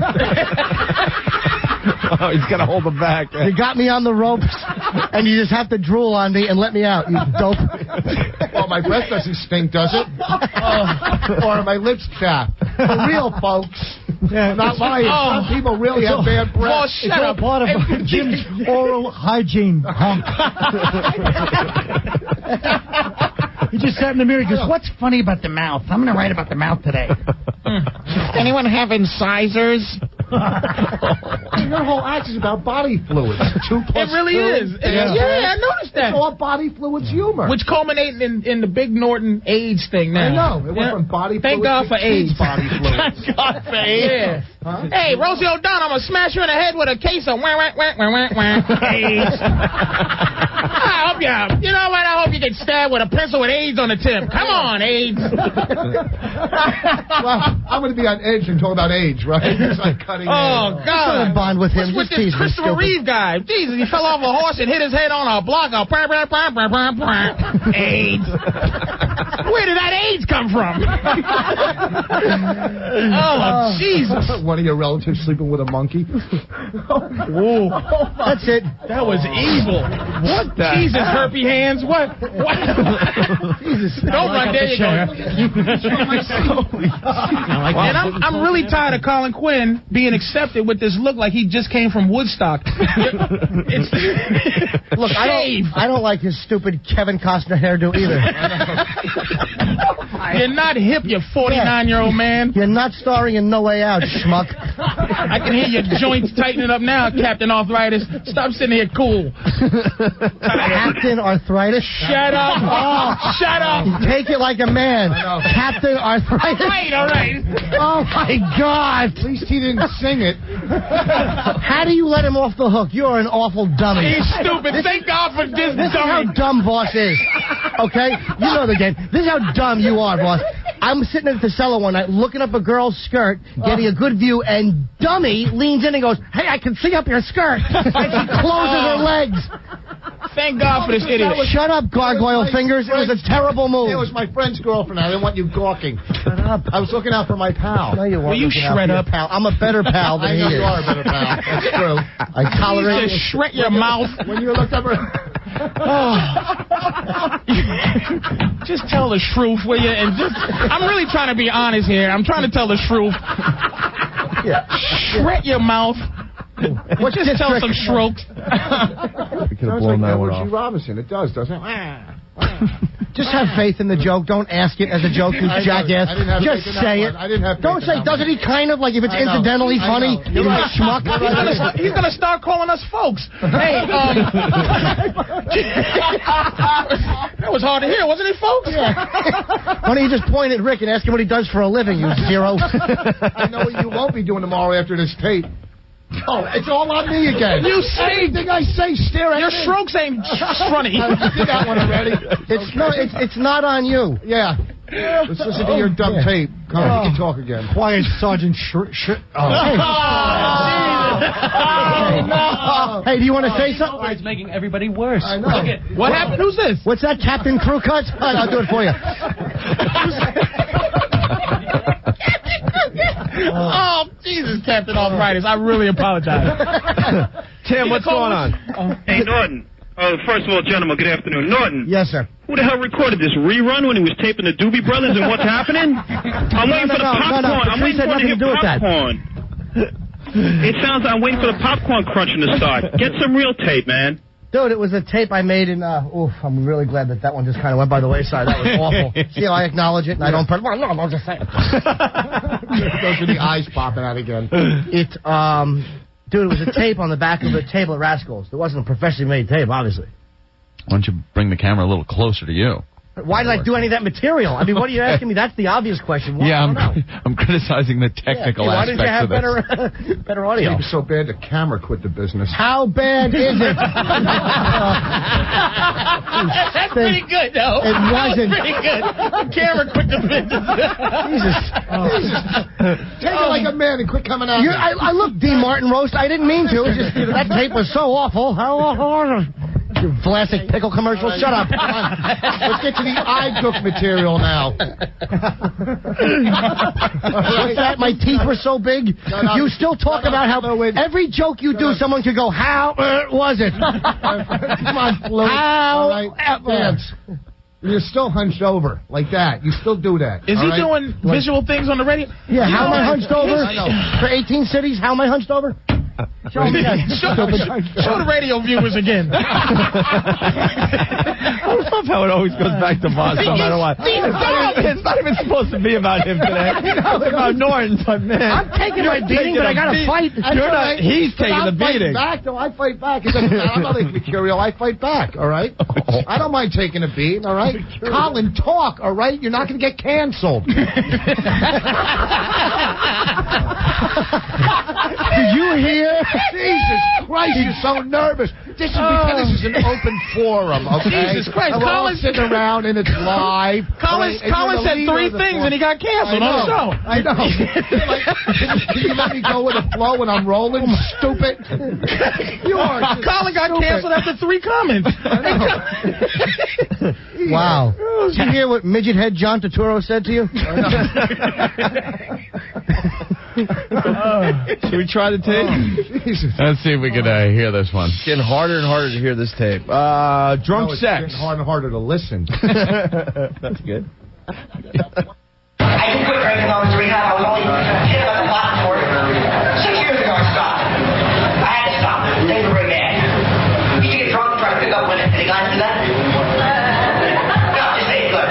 Oh, he's got to hold them back. You got me on the ropes, and you just have to drool on me and let me out, you dope. Well, my breath doesn't stink, does it? Or my lips chapped. For real, folks. Yeah, not lying. Some people really have bad breath. It's all part of Jim's oral hygiene hunk. He just sat in the mirror. He goes, "What's funny about the mouth? I'm going to write about the mouth today." Anyone have incisors? Your whole act is about body fluids. 2 + 2. It really is. Yeah, I noticed that. It's all body fluids humor. Which culminated in the big Norton AIDS thing now. I know. It went from body Thank fluids God for to kids' AIDS. body fluids. Thank God for AIDS. Yeah. Huh? Hey, Rosie O'Donnell, I'm going to smash you in the head with a case of AIDS. I hope you know what? I hope you get stabbed with a pencil with AIDS on the tip. Come on, AIDS. Well, I'm going to be on edge and talk about age, right? It's like cutting Oh, edge. God. Bond with him. What's with Just this tease me, Christopher stupid. Reeve guy? Jesus, he fell off a horse and hit his head on a block. AIDS. Where did that AIDS come from? Oh, Jesus. One of your relatives sleeping with a monkey. Whoa. That's it. That was evil. What the Jesus, hell? herpy hands. What? Jesus. Don't run. There you go. And I'm really tired of Colin Quinn being accepted with this look like he just came from Woodstock. Look, I don't like his stupid Kevin Costner hairdo either. You're not hip, you 49-year-old man. You're not starring in No Way Out, schmuck. I can hear your joints tightening up now, Captain Arthritis. Stop sitting here cool. Captain Arthritis? Shut up. Oh, shut up. Take it like a man. Captain Arthritis? All right. Oh, my God. At least he didn't sing it. How do you let him off the hook? You're an awful dummy. He's stupid. Thank God for this This is how dummy. dumb Boss is. Okay? You know the game. This is how dumb you are, Boss. I'm sitting at the cellar one night looking up a girl's skirt, getting a good view, and dummy leans in and goes, "Hey, I can see up your skirt." And she closes her legs. Thank God for this idiot. Shut up, gargoyle fingers. It was a terrible move. It was my friend's girlfriend. I didn't want you gawking. Shut up. I was looking out for my pal. No, you weren't. Will you looking out shred for your up? pal. I'm a better pal than I he know is. you are a better pal. That's true. I tolerate Just shred your mouth. When you looked up her... Just tell the truth, will you? And I'm really trying to be honest here. I'm trying to tell the truth. Shred your mouth. What's Just this tell trick? some strokes. We could have Sounds blown like that one Edward G. off. Robinson. It does, doesn't it? Just have faith in the joke. Don't ask it as a joke, you jackass. Just say it. Don't say, doesn't he kind of, like, if it's incidentally funny, you schmuck. He's going to start calling us folks. Hey, that was hard to hear, wasn't it, folks? Yeah. Why don't you just point at Rick and ask him what he does for a living, you zero? I know what you won't be doing tomorrow after this tape. Oh, it's all on me again. You see, everything I say, stare at your me. strokes ain't funny. I did that one already. It's not on you. Yeah. Let's listen to your dumb tape. Come on, we can talk again. Quiet, Sergeant Hey, do you want to say something? It's making everybody worse. I know. What happened? Who's this? What's that, Captain Crew Cuts? All right, I'll do it for you. Oh, Jesus, Captain Arthritis. I really apologize. Tim, what's going on? Hey, Norton. First of all, gentlemen, good afternoon. Norton. Yes, sir. Who the hell recorded this rerun when he was taping the Doobie Brothers and What's Happening? I'm waiting for the popcorn. I'm waiting for the popcorn. It sounds like I'm waiting for the popcorn crunching to start. Get some real tape, man. Dude, it was a tape I made in, I'm really glad that one just kind of went by the wayside. That was awful. See how I acknowledge it and I don't put, well, no, I'm just saying. Those are the eyes popping out again. Dude, it was a tape on the back of the table at Rascals. It wasn't a professionally made tape, obviously. Why don't you bring the camera a little closer to you? Why did I do any of that material? I mean, what are you asking me? That's the obvious question. Yeah, I'm criticizing the technical why didn't you have better audio? It was so bad the camera quit the business. How bad is it? That's pretty good, though. It wasn't. Pretty good. The camera quit the business. Jesus. Take it like a man and quit coming out. I looked Dean Martin roast. I didn't mean to. It just, that tape was so awful. How awful? Classic pickle commercial. Shut up. Come on. Let's get to the iCook material now. What's that? My teeth were so big. You still talk about how every joke you do, someone could go, how was it? Come on, Flo. All right. Dance. You're still hunched over like that. You still do that. Is he doing visual things on the radio? Yeah, how am I hunched over? For 18 cities, how am I hunched over? Show me that. Show the radio viewers again. I love how it always goes back to Vos no matter what. It's not even supposed to be about him today. It's about Norton, but man. I'm taking my beating, but I got to fight. He's taking the beating. I fight back. I'm not like Mercurial. I fight back, all right? I don't mind taking a beating, all right? Colin, talk, all right? You're not going to get canceled. Did you hear? Jesus Christ, you're so nervous. This is because this is an open forum, okay? Jesus Christ, and we're all sitting around and it's live. Colin said 3 things and he got canceled on the show. I know. Can you let me go with the flow when I'm rolling, stupid? You are. Colin got canceled after 3 comments. Wow. Did you hear what midget head John Turturro said to you? Should we try the tape? Jesus. Let's see if we can hear this one. It's getting harder and harder to hear this tape. Drunk sex. It's getting harder and harder to listen. That's good. I didn't quit drinking on the rehab. I was only hit on the bottom for it. 6 years ago I stopped. I had to stop. Things were very bad. You used to get drunk and try to pick up women. Any guys do that? No, just say it good.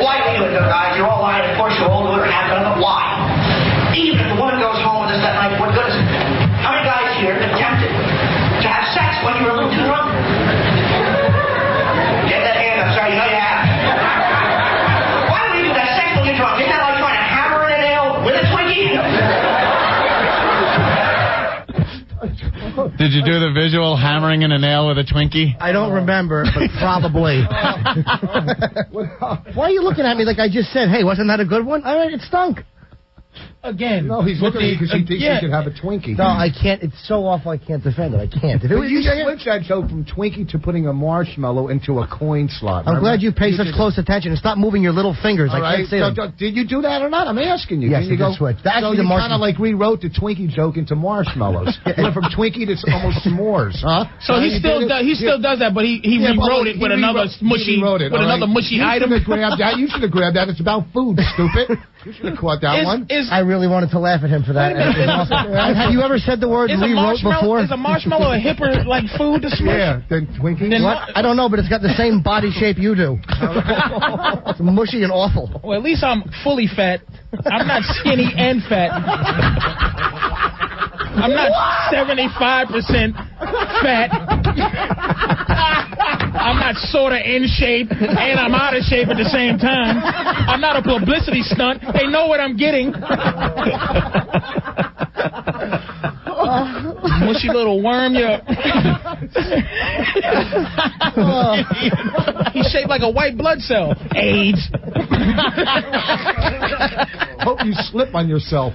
Why do you do it, good guys? You're all lying. Of course you're all doing it or half of it. Why? Even if the woman goes home with us that night, what good is it? How many guys here attempted to have sex when you were a little too drunk? Get that hand up, sir. You know you have. Why would you do that sex when you're drunk? Isn't that like trying to hammer in a nail with a Twinkie? Did you do the visual hammering in a nail with a Twinkie? I don't remember, but probably. Why are you looking at me like I just said, hey, wasn't that a good one? All right, it stunk. Again. No, he's looking at you because he thinks he could have a Twinkie. No, I can't. It's so awful I can't defend it. I can't. If it was, you switched that joke from Twinkie to putting a marshmallow into a coin slot. I'm glad you pay such close attention and stop moving your little fingers. All I can't see them. Did you do that or not? I'm asking you. Yes, you did switch. So you kind of like rewrote the Twinkie joke into marshmallows. Went from Twinkie to almost s'mores, huh? So he still does that, but he rewrote it with another mushy item. You should have grabbed that. It's about food, stupid. You should have caught that one. I really wanted to laugh at him for that. Have you ever said the word rewrote before? Is a marshmallow a hipper like food to smush? Yeah, then Twinkies. What? I don't know, but it's got the same body shape you do. It's mushy and awful. Well, at least I'm fully fat. I'm not skinny and fat. I'm not 75% fat. I'm not sort of in shape and I'm out of shape at the same time. I'm not a publicity stunt. They know what I'm getting. Mushy little worm, He's shaped like a white blood cell. AIDS. Hope you slip on yourself.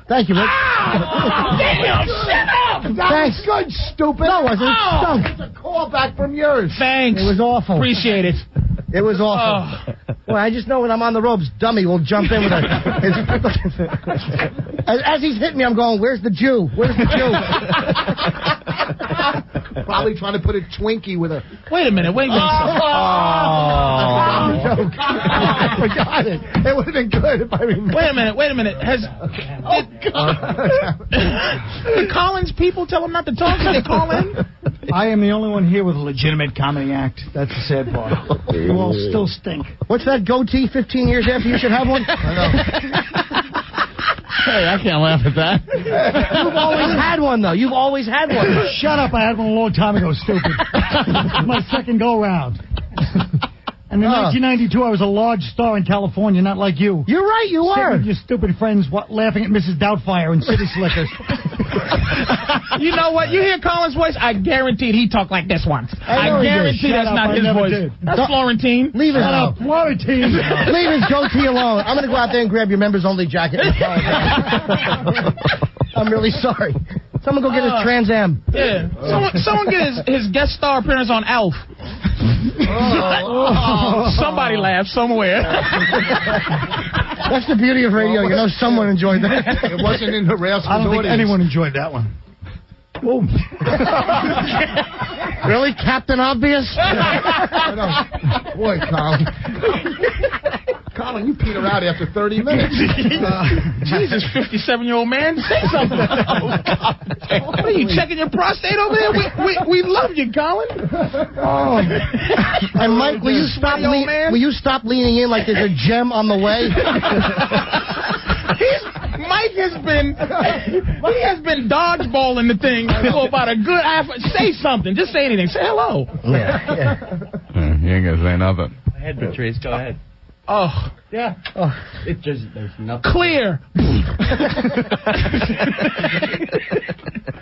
Thank you, Rick. Damn, shut up! Thanks. Good, stupid. No, it wasn't. Stunk. It's a callback from yours. Thanks. It was awful. Appreciate it. It was awful. Well, I just know when I'm on the ropes, dummy will jump in with as he's hitting me, I'm going, where's the Jew? Where's the Jew? Probably trying to put a Twinkie with a... Wait a minute. I forgot it. It would have been good if I remember. Wait a minute. Did Colin's people tell him not to talk? Did they call in? I am the only one here with a legitimate comedy act. That's the sad part. You all still stink. What's that goatee 15 years after you should have one? Hey, I can't laugh at that. You've always had one, though. You've always had one. Shut up. I had one a long time ago, stupid. My second go-round. And in 1992, I was a large star in California, not like you. You're right, you Sit were. with your stupid friends laughing at Mrs. Doubtfire and City Slickers. You know what? You hear Colin's voice? I guaranteed he talked like this once. I guarantee that's not his voice. That's Florentine. Leave it up, Florentine. Leave his goatee alone. I'm going to go out there and grab your members-only jacket. I'm really sorry. Someone go get his Trans Am. Yeah. Someone get his guest star appearance on Elf. Somebody laughed somewhere. That's the beauty of radio. You know someone enjoyed that. It wasn't in Harassment's I don't think audience. anyone enjoyed that one. Boom. Really? Captain Obvious? Boy, Colin. Colin, you peter out after 30 minutes. Jesus, 57-year-old man, say something. What are you checking your prostate over there? We love you, Colin. Oh. And Mike, will you stop leaning in like there's a gem on the way? Mike has been dodgeballing the thing for about a good half. Say something. Just say anything. Say hello. Yeah. You ain't gonna say nothing. Go ahead, Patrice. Go ahead. Oh. Yeah. Oh. It just, there's nothing. Clear.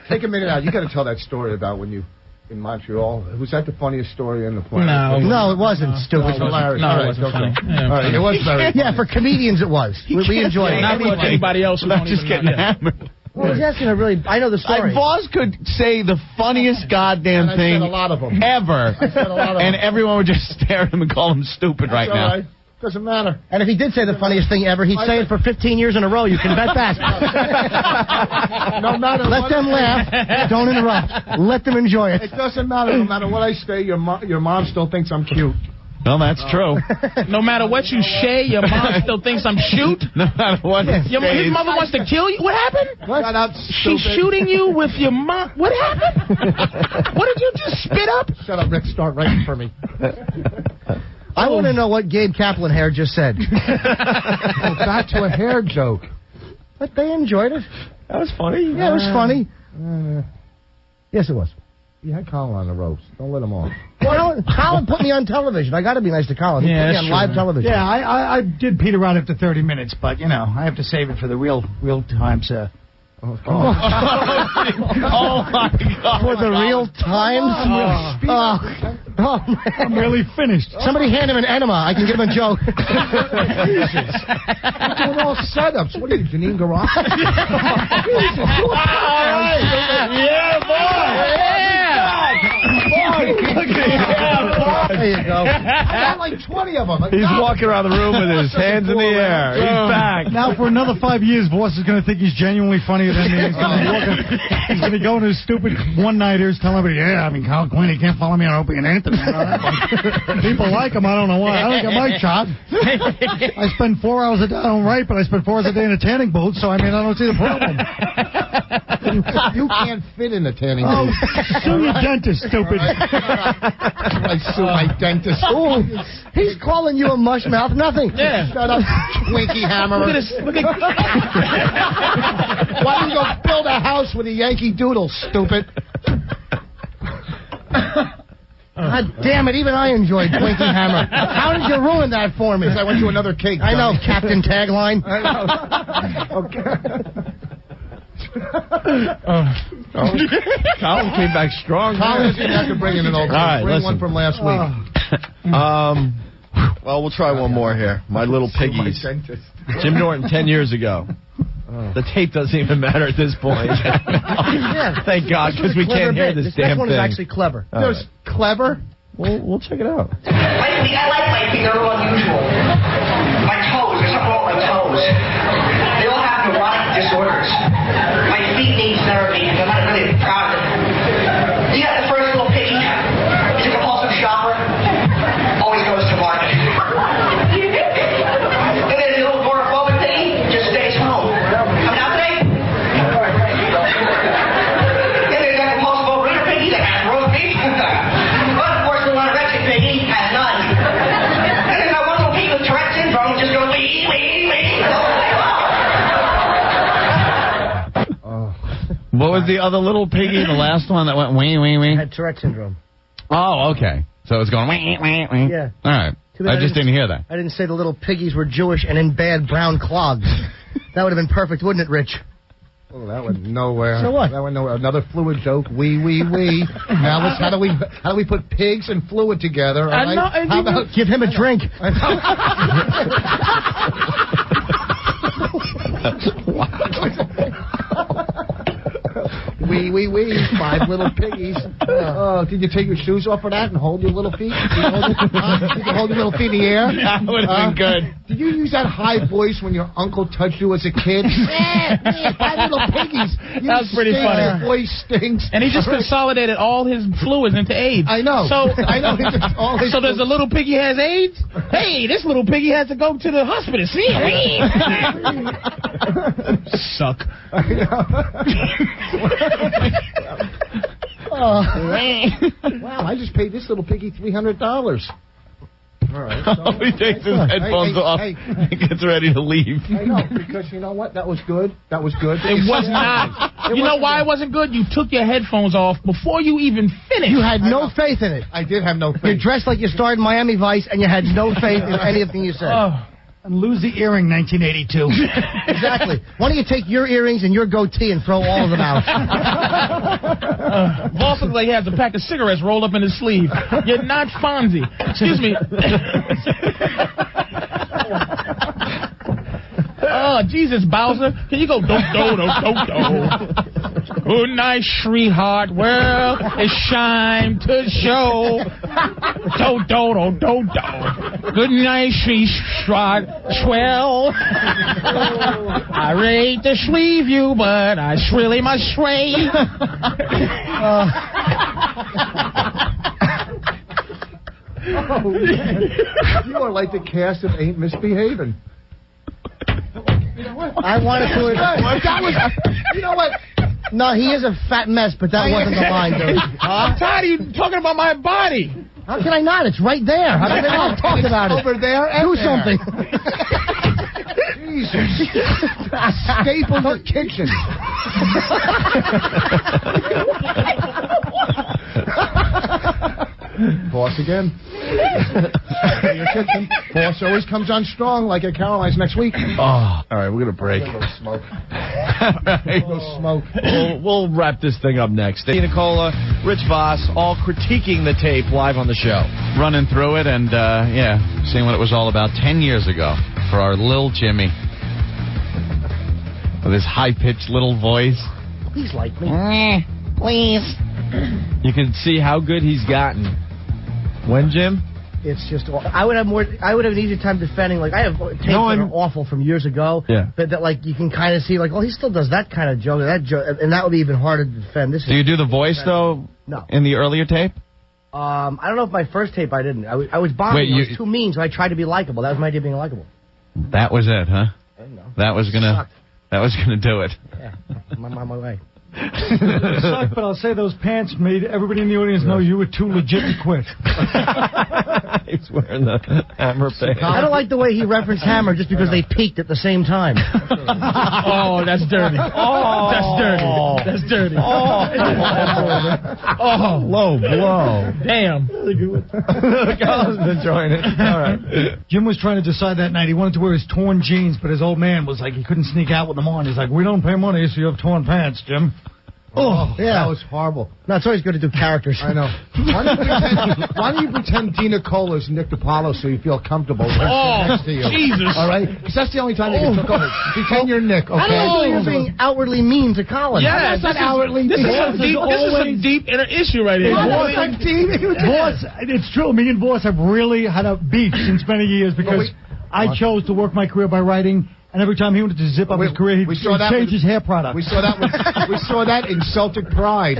Take a minute out. You got to tell that story about when you in Montreal. Was that the funniest story in the planet? No, it wasn't. Stupid. It was hilarious. No, it wasn't funny. Yeah. All right, it was very funny. Yeah, for comedians it was. We enjoyed it. Not for anybody else who don't just even getting know. hammered. Well, I was asking a really... I know the story. Vos could say the funniest goddamn And I thing said a lot of them. ever, I said a lot of and them. everyone would just stare at him and call him stupid right That's now. all right. Doesn't matter. And if he did say the funniest thing ever, he'd say it for 15 years in a row. You can bet that. No matter Let what them laugh. Don't interrupt. Let them enjoy it. It doesn't matter. No matter what I say, your mom still thinks I'm cute. Well, that's true. No matter what you say, your mom still thinks I'm shoot. No matter what His mother wants to kill you. What happened? Shut up, She's stupid. shooting you with your mom. What happened? What did you just spit up? Shut up, Rick. Start writing for me. I want to know what Gabe Kaplan hair just said. Back to a hair joke. But they enjoyed it. That was funny. Yeah, it was funny. Yes, it was. You had Colin on the ropes. Don't let him off. Colin put me on television. I got to be nice to Colin. He put me on live television. Yeah, I did peter out after 30 minutes, but, you know, I have to save it for the real time, sir. Oh, my God. For the real times? Oh, man. I'm really finished. Somebody hand him an enema. I can give him a joke. Jesus. You're doing all setups. What are you, Janine Garage? Jesus. Yeah, boy. Yeah. Boy. There you go. I got like 20 of them. He's walking around the room with his hands in the air. He's back. Now, for another 5 years, Vos is going to think he's genuinely funnier than me. He's going to go into his stupid one-nighters, tell everybody, yeah, I mean, Colin Quinn, he can't follow me on Opie and Anthony. People like him. I don't know why. I don't get my job. I spend 4 hours a day. I don't write, but I spend 4 hours a day in a tanning booth, so I mean, I don't see the problem. You can't fit in a tanning Oh, booth. sue your dentist, stupid. I sue my dentist. Ooh, he's calling you a mush mouth. Nothing. Yeah. Shut up, Twinkie hammerer. Look at this. Look at. Why don't you go build a house with a Yankee Doodle, stupid? God damn it, even I enjoyed Twinkie Hammer. How did you ruin that for me? I went to another cake. I know, Captain Tagline. I know. Okay. Colin came back strong. Colin doesn't have to bring in an old one. All right, bring listen. one from last week. Well, we'll try one more here. My little piggies. Jim Norton, 10 years ago. The tape doesn't even matter at this point. Yeah. Thank God, because we can't hear this damn next one thing. is actually clever. There's clever. We'll check it out. My feet, I like my feet. They're a little unusual. My toes, there's something wrong with my toes. They all have neurotic disorders. My feet need therapy, and I'm not really proud of it. You got the first little piggy. He's a compulsive shopper. Always goes to market. And then the little agoraphobic piggy just stays home. Coming out today? And there's that compulsive overeater piggy that has roast beef. But of course, the anorexic piggy has none. And then that one little piggy with Tourette syndrome just goes wee, wee, wee. What was the other little piggy, the last one that went wee, wee, wee? Had Tourette syndrome. Oh, okay. So it's going wee, wee, wee. Yeah. All right. I just didn't hear that. I didn't say the little piggies were Jewish and in bad brown clogs. That would have been perfect, wouldn't it, Rich? Oh, that went nowhere. So what? That went nowhere. Another fluid joke. Wee, wee, wee. Now let's how do we put pigs and fluid together? All right? How about give him a drink? Wee, wee, wee. 5 little piggies. Oh, did you take your shoes off for that and hold your little feet? Did you hold your little feet in the air? That would have been good. Did you use that high voice when your uncle touched you as a kid? 5 little piggies. That was pretty funny. Your voice stinks. And he just consolidated all his fluids into AIDS. I know. So I know. So does the little piggy has AIDS? Hey, this little piggy has to go to the hospital. See? Suck. Wow, I just paid this little piggy $300. All right. So, he takes his headphones off and gets ready to leave. I know, because you know what? That was good. That was good. It was not. You know why it wasn't good? You took your headphones off before you even finished. You had no faith in it. I did have no faith. You dressed like you starred in Miami Vice, and you had no faith in anything you said. And lose the earring, 1982. Exactly. Why don't you take your earrings and your goatee and throw all of them out? Boss looks like he has a pack of cigarettes rolled up in his sleeve. You're not Fonzie. Excuse me. Oh, Jesus, Bowser. Can you go do-do-do-do-do? Good night, sweetheart. Well, it's time to show. Do-do-do-do-do. Good night, sweetheart. Swell. I rate to leave you, but I really must stray. Oh, man. You are like the cast of Ain't Misbehaving. I wanted to. That was. You know what? No, he is a fat mess, but that wasn't the line, dude. I'm tired of you talking about my body. How can I not? It's right there. How can I not talk about it? Over there and do there. something. Jesus. Staple the kitchen. Boss again. Your kitchen. Boss always comes on strong, like at Caroline's next week. Oh, all right, we're gonna break. Go smoke. Go smoke. We'll wrap this thing up next. Dave Nicola, Rich Vos, all critiquing the tape live on the show, running through it and seeing what it was all about 10 years ago for our little Jimmy with his high-pitched little voice. Please like me. Please. You can see how good he's gotten When, Jim? It's just. I would have an easier time defending. Like I have tapes that are awful from years ago. Yeah. But that like you can kind of see like, he still does that kind of joke, and that would be even harder to defend. Do you do the voice though? No. In the earlier tape? I don't know if my first tape I didn't. I was bombing. I was too mean, so I tried to be likable. That was my idea of being likable. That was it, huh? I don't know. That was gonna do it. Yeah, I'm on my way. It sucked, but I'll say those pants made everybody in the audience know you were too legit to quit. He's wearing the Hammer pants. I don't like the way he referenced Hammer just because they peaked at the same time. Oh, that's dirty. Oh, that's dirty. That's dirty. Oh, low blow. Damn. Colin's enjoying it. All right. Jim was trying to decide that night. He wanted to wear his torn jeans, but his old man was like, he couldn't sneak out with them on. He's like, we don't pay money, so you have torn pants, Jim. Oh, yeah. That was horrible. No, it's always good to do characters. I know. Why don't you pretend Dina Cola's Nick DiPaolo so you feel comfortable next to you? Jesus. All right? Because that's the only time you can took over. Pretend you're Nick, okay? I don't know you're being outwardly mean to Colin. Yeah, that's not outwardly mean. This is some deep inner issue right here. Voss, it's true. Me and Voss have really had a beef since many years because I chose to work my career by writing. And every time he wanted to zip up his career, he'd change his hair product. We saw that in Celtic Pride.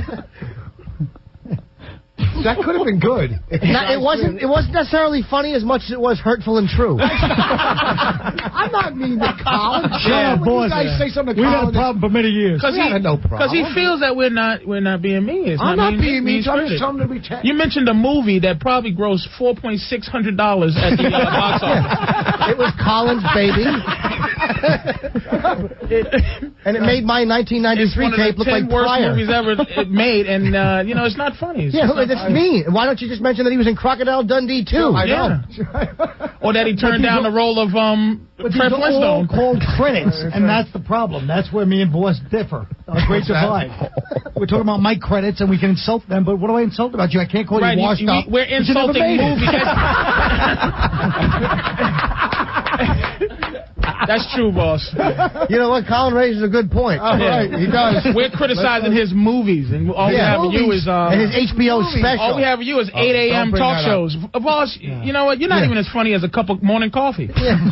That could have been good. It wasn't necessarily funny as much as it was hurtful and true. I'm not mean to Colin. Yeah, boss. You guys say something to we Colin. had a problem for many years. We had no problem. Because he feels that we're not being mean. It's I'm not being mean. I'm just telling him to be you mentioned a movie that probably grossed $4,600 at the box office. It was Colin's baby. And it made my 1993 tape look like Pryor. It's one of the 10 worst movies ever made, and it's not funny. That's me. Why don't you just mention that he was in Crocodile Dundee too? I know. Or that he turned down the role of But these are all called credits, and that's the problem. That's where me and Voss differ. A great divide. We're talking about my credits, and we can insult them, but what do I insult about you? I can't call you washed up. We're insulting movies. That's true, boss. You know what? Colin raises a good point. Right, he does. We're criticizing his movies, and all we have of you is and his HBO special. All we have of you is 8 a.m. talk shows. Boss, you know what? You're not even as funny as a cup of morning coffee. Yeah.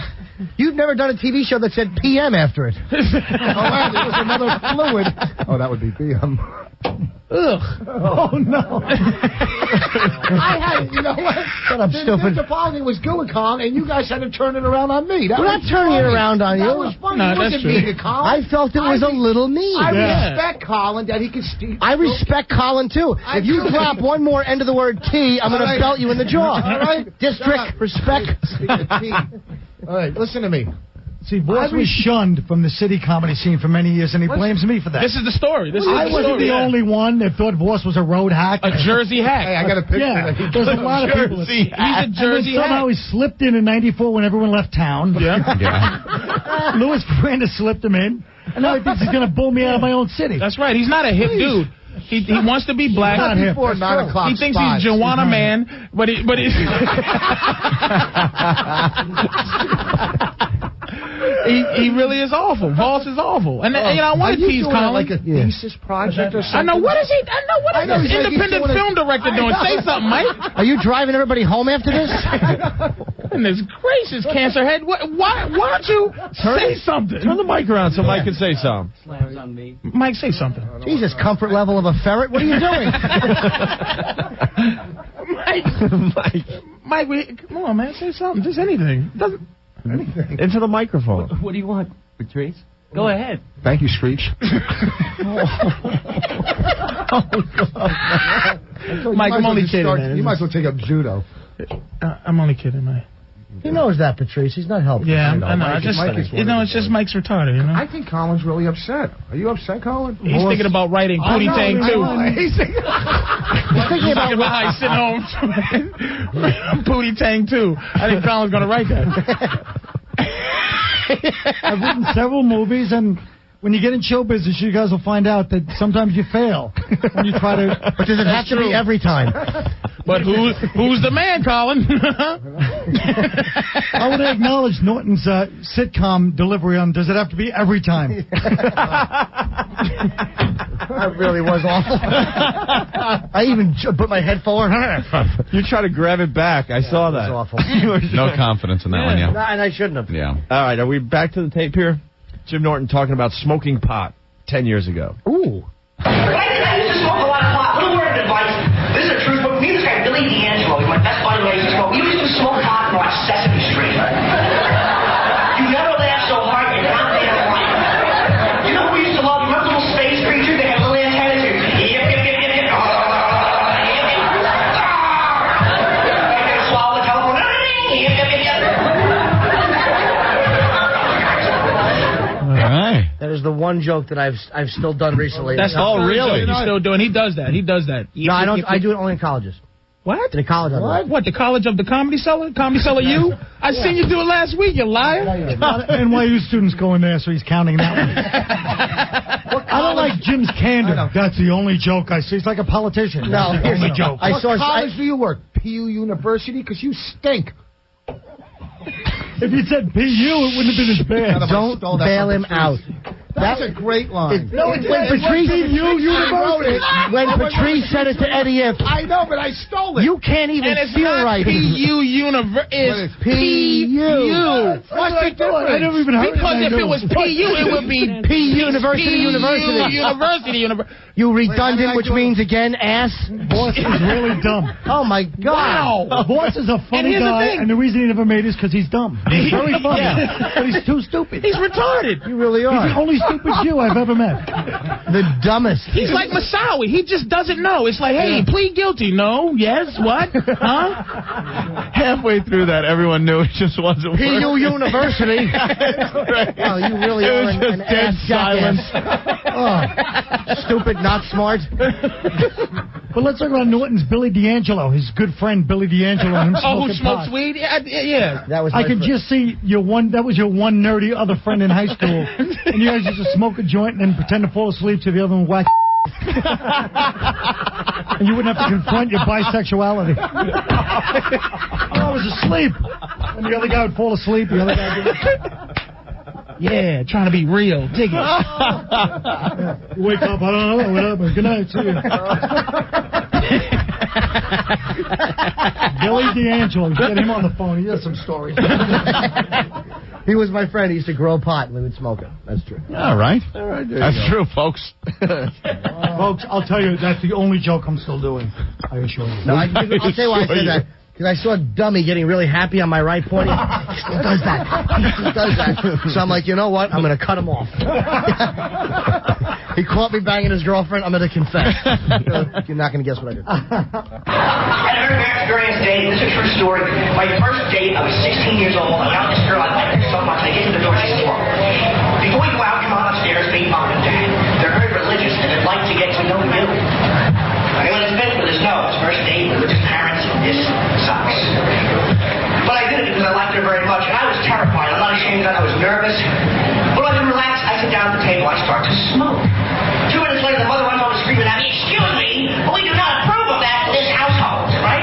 You've never done a TV show that said PM after it. There was another fluid. Oh, that would be PM. Ugh. Oh, no. You know what? Shut up, stupid. The following was good with Colin, and you guys had to turn it around on me. We're not turning it around on you. That was funny. No, It wasn't that's true. mean to Colin. I felt it was a little mean. I respect Colin that he could... I respect Colin, too. If you drop one more end of the word T, I'm going to belt you in the jaw. All right? District, respect. All right, listen to me. See, Voss was shunned from the city comedy scene for many years, and he blames me for that. This is the story. I wasn't the only one that thought Voss was a road hack. A Jersey hack. Hey, I got a picture. Yeah, there's a lot of people. He's a Jersey hack. Somehow he slipped in '94 when everyone left town. Yeah. Louis Miranda slipped him in, and now he thinks he's going to bull me out of my own city. That's right. He's not a hip dude. He wants to be black. Not hip. Before 9 o'clock He thinks spots. he's Joanna Man, but he's... He really is awful. Voss is awful. And I want to tease Colin. Like a thesis project or something? I know. What is he? What is this independent film director doing? Say something, Mike. Are you driving everybody home after this? Goodness gracious, cancer head. Why don't you say something? Turn the mic around so Mike can say something. Slams on me. Mike, say something. Jesus, comfort level of a ferret. What are you doing? Mike, come on, man. Say something. Just anything. Into the microphone. What do you want, Patrice? Go ahead. Thank you, Screech. Mike, I'm only kidding, man. You might as well take up judo. I'm only kidding, man. He knows that, Patrice. He's not helping. Yeah, I know. It's just Mike's retarded, you know? I think Colin's really upset. Are you upset, Colin? He's thinking about writing Pootie Tang, too. He's thinking about how he's sitting home Pootie Tang, too. I think Colin's going to write that. I've written several movies, and when you get in show business, you guys will find out that sometimes you fail when you try to... But does it have to be every time? But who's the man, Colin? I want to acknowledge Norton's sitcom delivery on Does It Have to Be Every Time? That really was awful. I even put my head forward. You try to grab it back. I saw that. Was awful. No confidence in that one, yeah. No, and I shouldn't have. Yeah. All right, are we back to the tape here? Jim Norton talking about smoking pot 10 years ago. Ooh. I used to smoke a lot of pot. Little word of advice. This is the truth. But me and this guy, Billy D'Angelo, he's my best buddy when I used to smoke. We used to smoke pot and watch Sesame Street. You never laugh so hard, you're not there to laugh. You know who we used to love? You remember little space creatures? They had little antennas. Yip, yip, yip, yip, yip. Like they swallow the telephone. Yip, yip, yip, yip. All right. That is the one joke that I've still done recently. That's really? He's still doing. He does that. No, I don't. I do it only in colleges. What? In the college. What? The College of the Comedy Cellar? Comedy Cellar U? I seen you do it last week, you liar. NYU students go in there, so he's counting that one. I don't like Jim's candor. That's the only joke I see. He's like a politician. No, That's the only joke. What college do you work? PU University? Because you stink. If you'd said PU, it wouldn't have been as bad. Don't bail him out. That's a great line. When Patrice said it to Eddie F. I know, but I stole it. You can't even feel right. PU University. It's PU. What's the difference? I never even heard it. Because if it was PU, it would be University. You redundant, which means again, ass. Vos is really dumb. Oh my God. Wow. Vos is a funny guy, and the reason he never made it is because he's dumb. He's very funny, but he's too stupid. He's retarded. You really are. He's the only stupid Jew I've ever met. The dumbest. He's like Masawi. He just doesn't know. It's like, hey, plead guilty. No, yes, what? Huh? Halfway through that, everyone knew it just wasn't working. PU University. Oh, you really are an ass silence. Oh, stupid, not smart. But let's talk about Norton's Billy D'Angelo, his good friend Billy D'Angelo. And him Oh, who smoking smokes pot. weed? Yeah. That was I could just see that was your one nerdy other friend in high school. And you guys used to smoke a joint and then pretend to fall asleep to the other one whack. And you wouldn't have to confront your bisexuality. Oh, I was asleep. And the other guy would fall asleep. The other guy would... Yeah, trying to be real. Dig it. You wake up, I don't know, whatever. Good night, see you. Billy D'Angelo, get him on the phone. He has some stories. He was my friend. He used to grow pot and we would smoke it. That's true. All right. That's true, folks. Folks, I'll tell you, that's the only joke I'm still doing. I assure you. No, I'll tell you why I said that. Because I saw Dummy getting really happy on my right pointing. He still does that. He still does that. So I'm like, you know what? I'm going to cut him off. He caught me banging his girlfriend. I'm going to confess. You're not going to guess what I did. I had a very experienced date. This is a true story. My first date, I was 16 years old. I got this girl. I liked her so much. I get to the door. She says, before you go out, come on upstairs, meet Mom and Dad. They're very religious, and they'd like to get to know you. Anyone that's been with us knows. First date, religious parents, this sucks. But I did it because I liked her very much, and I was terrified. I'm not ashamed of that. I was nervous. But when I relaxed, I sit down at the table. I start to smoke. 2 minutes later, the mother runs over screaming at me, excuse me, but we do not approve of that in this household, right?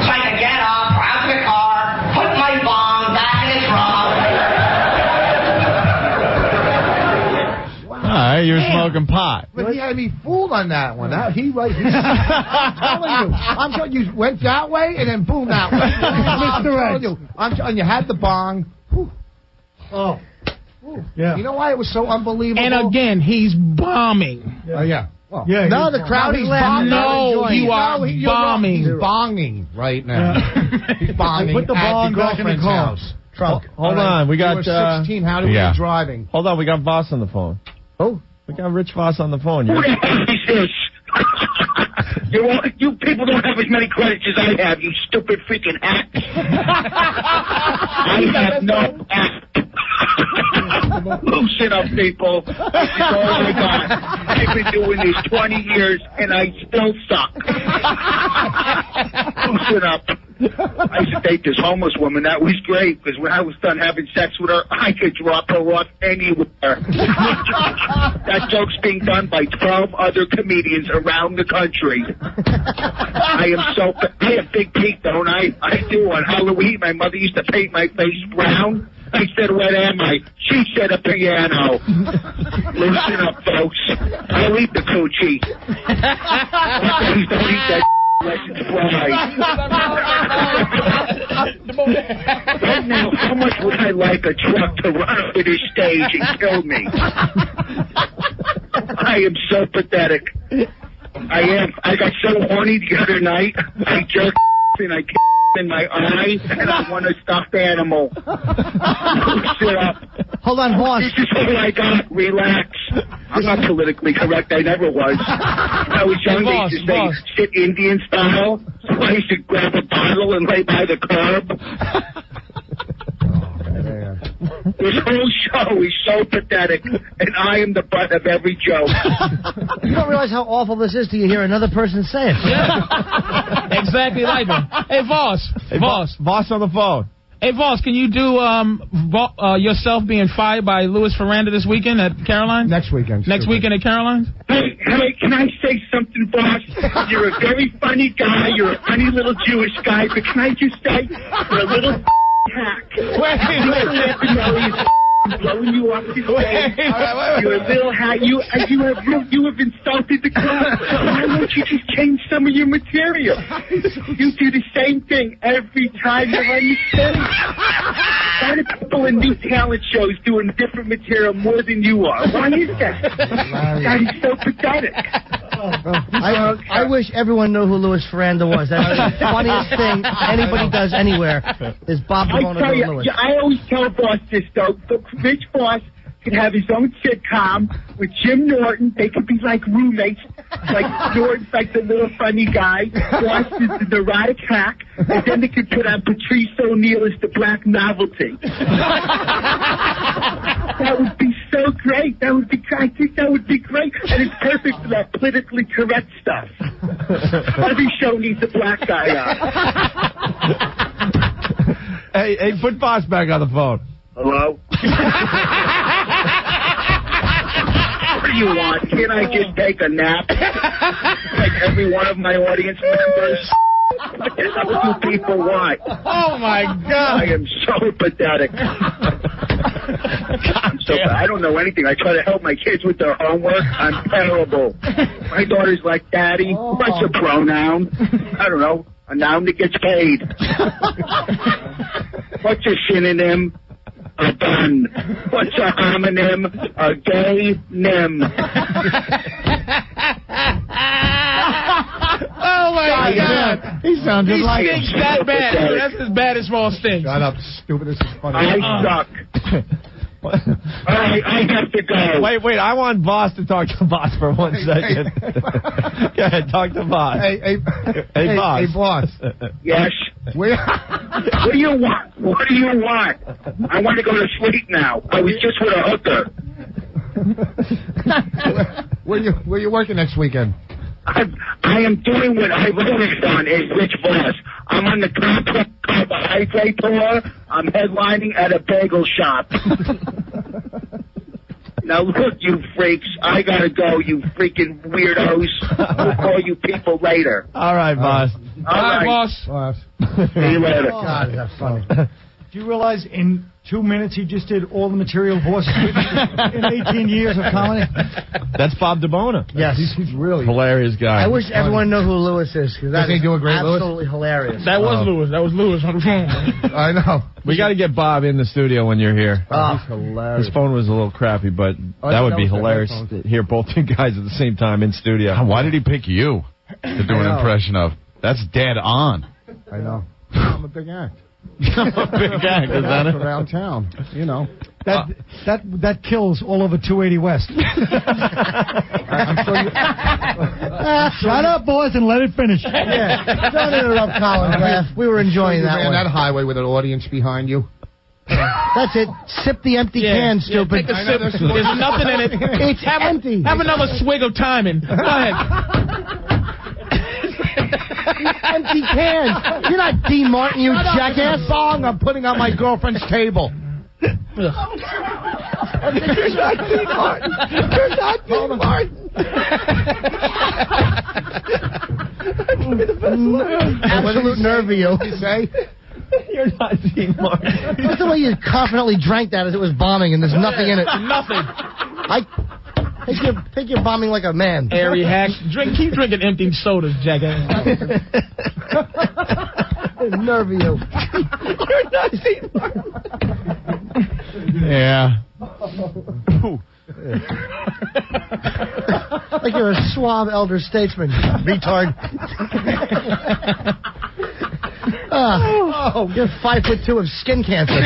So I can get up, out to the car, put my bong back in the trunk. All right, you're smoking pot. But he had me fooled on that one. He's I'm telling you, went that way and then boom that way. I'm telling you, had the bong. Whew. Oh. Yeah. You know why it was so unbelievable? And again, he's bombing. Yeah. Well, yeah. No, the crowd is bombing. No, you are bombing. He's bonging right now. He's bonging put the bong back in the car. house. Trunk. Hold on, we got... You were 16, how do we be driving? Hold on, we got Vos on the phone. Oh? We got Rich Vos on the phone. Who the heck is this? You people don't have as many credits as I have, you stupid freaking hacks. I have no act. Loosen up, people. This is all I got. I've been doing this 20 years, and I still suck. Loosen up. I used to date this homeless woman. That was great, because when I was done having sex with her, I could drop her off anywhere. That joke's being done by 12 other comedians around the country. I have big teeth, don't I? I do. On Halloween, my mother used to paint my face brown. I said, what am I? She said, a piano. Listen up, folks. I'll eat the coochie. Please don't eat that unless it's fried. Right now, how much would I like a truck to run over this stage and kill me? I am so pathetic. I am. I got so horny the other night. I jerked and I kicked in my eye, and I want a stuffed animal. Sit up. Hold on, Vos. This is all I got. Relax. I'm not politically correct. I never was. I was young. They used to say sit Indian style. So I used to grab a bottle and lay by the curb. This whole show is so pathetic, and I am the butt of every joke. You don't realize how awful this is till you hear another person say it. Yeah. Exactly like him. Hey, Vos. Vos on the phone. Hey, Vos, can you do yourself being fired by Louis Ferranda this weekend at Caroline's? Next weekend. Next weekend at Caroline's? Hey, can I say something, Vos? You're a very funny guy. You're a funny little Jewish guy, but can I just say you're a little hack. Wait. Blowing you up his face. You're a little hack. You have insulted the club. Why don't you just change some of your material? You do the same thing every time you're on the stage. Why do people in new talent shows doing different material more than you are? Why is that? That is so pathetic. I wish everyone knew who Louis Ferranda was. That's the funniest thing anybody does anywhere is Bob DeBona I tell you, Louis. I always tell Vos this, though. Rich Vos could have his own sitcom with Jim Norton. They could be like roommates. Like Norton's like the little funny guy. Vos is the neurotic hack. And then they could put on Patrice O'Neal as the black novelty. That would be so great. I think that would be great. And it's perfect for that politically correct stuff. Every show needs a black guy on. Hey, put Vos back on the phone. Hello? What do you want? Can't I just take a nap? Like every one of my audience members? What the hell do people want? Oh, my God. I am so pathetic. I don't know anything. I try to help my kids with their homework. I'm terrible. My daughter's like, Daddy, what's a pronoun? I don't know. A noun that gets paid. What's a synonym? A bun. What's a homonym? A gay nym. Oh, my God. He sounded like him. He stinks that bad. That's as bad as Vos stinks. Shut up, stupid. This is funny. I suck. All right, I have to go. Wait. I want Vos to talk to Vos for 1 second. Go ahead, talk to Vos. Hey, Vos. Hey, Vos. Yes? What do you want? What do you want? I want to go to sleep now. I was just with a hooker. Where you working next weekend? I am doing what I've always done as Rich Vos. I'm on the Highway tour. I'm headlining at a bagel shop. Now look, you freaks. I gotta go, you freaking weirdos. I'll call you people later. All right, Vos. All right, Vos. See you later. God, that's funny. Do you realize in 2 minutes he just did all the material Vos in 18 years of comedy? That's Bob DeBona. Yes. He's really Hilarious guy. I wish everyone knew who Louis is, because that is absolutely hilarious. That was Louis. That was Louis on the phone. I know. We got to get Bob in the studio when you're here. He's hilarious. His phone was a little crappy, but that would be hilarious to hear both you guys at the same time in studio. Why did he pick you to do an impression of? That's dead on. I know. I'm a big act. I'm a big act, is that it? Around town, you know. That kills all over 280 West. I'm sure you... Shut up, boys, and let it finish. Yeah. Don't interrupt Colin. We were enjoying that one. that highway with an audience behind you. That's it. Sip the empty can, stupid. Take a sip. There's nothing in it. It's empty. Have another swig of timing. Go ahead. Empty cans. You're not Dean Martin, you jackass. Song I'm putting on my girlfriend's table. You're not Dean Martin. You're not Dean Martin. Absolute nerve of you. You say? You're not Dean Martin. That's the way you confidently drank that as it was bombing and there's nothing in it. Nothing. Think you're bombing like a man. Airy hacks. Keep drinking empty sodas, jackass. Nerve you. You're nuts. Yeah. Like you're a suave elder statesman, retard. You're 5'2" of skin cancer.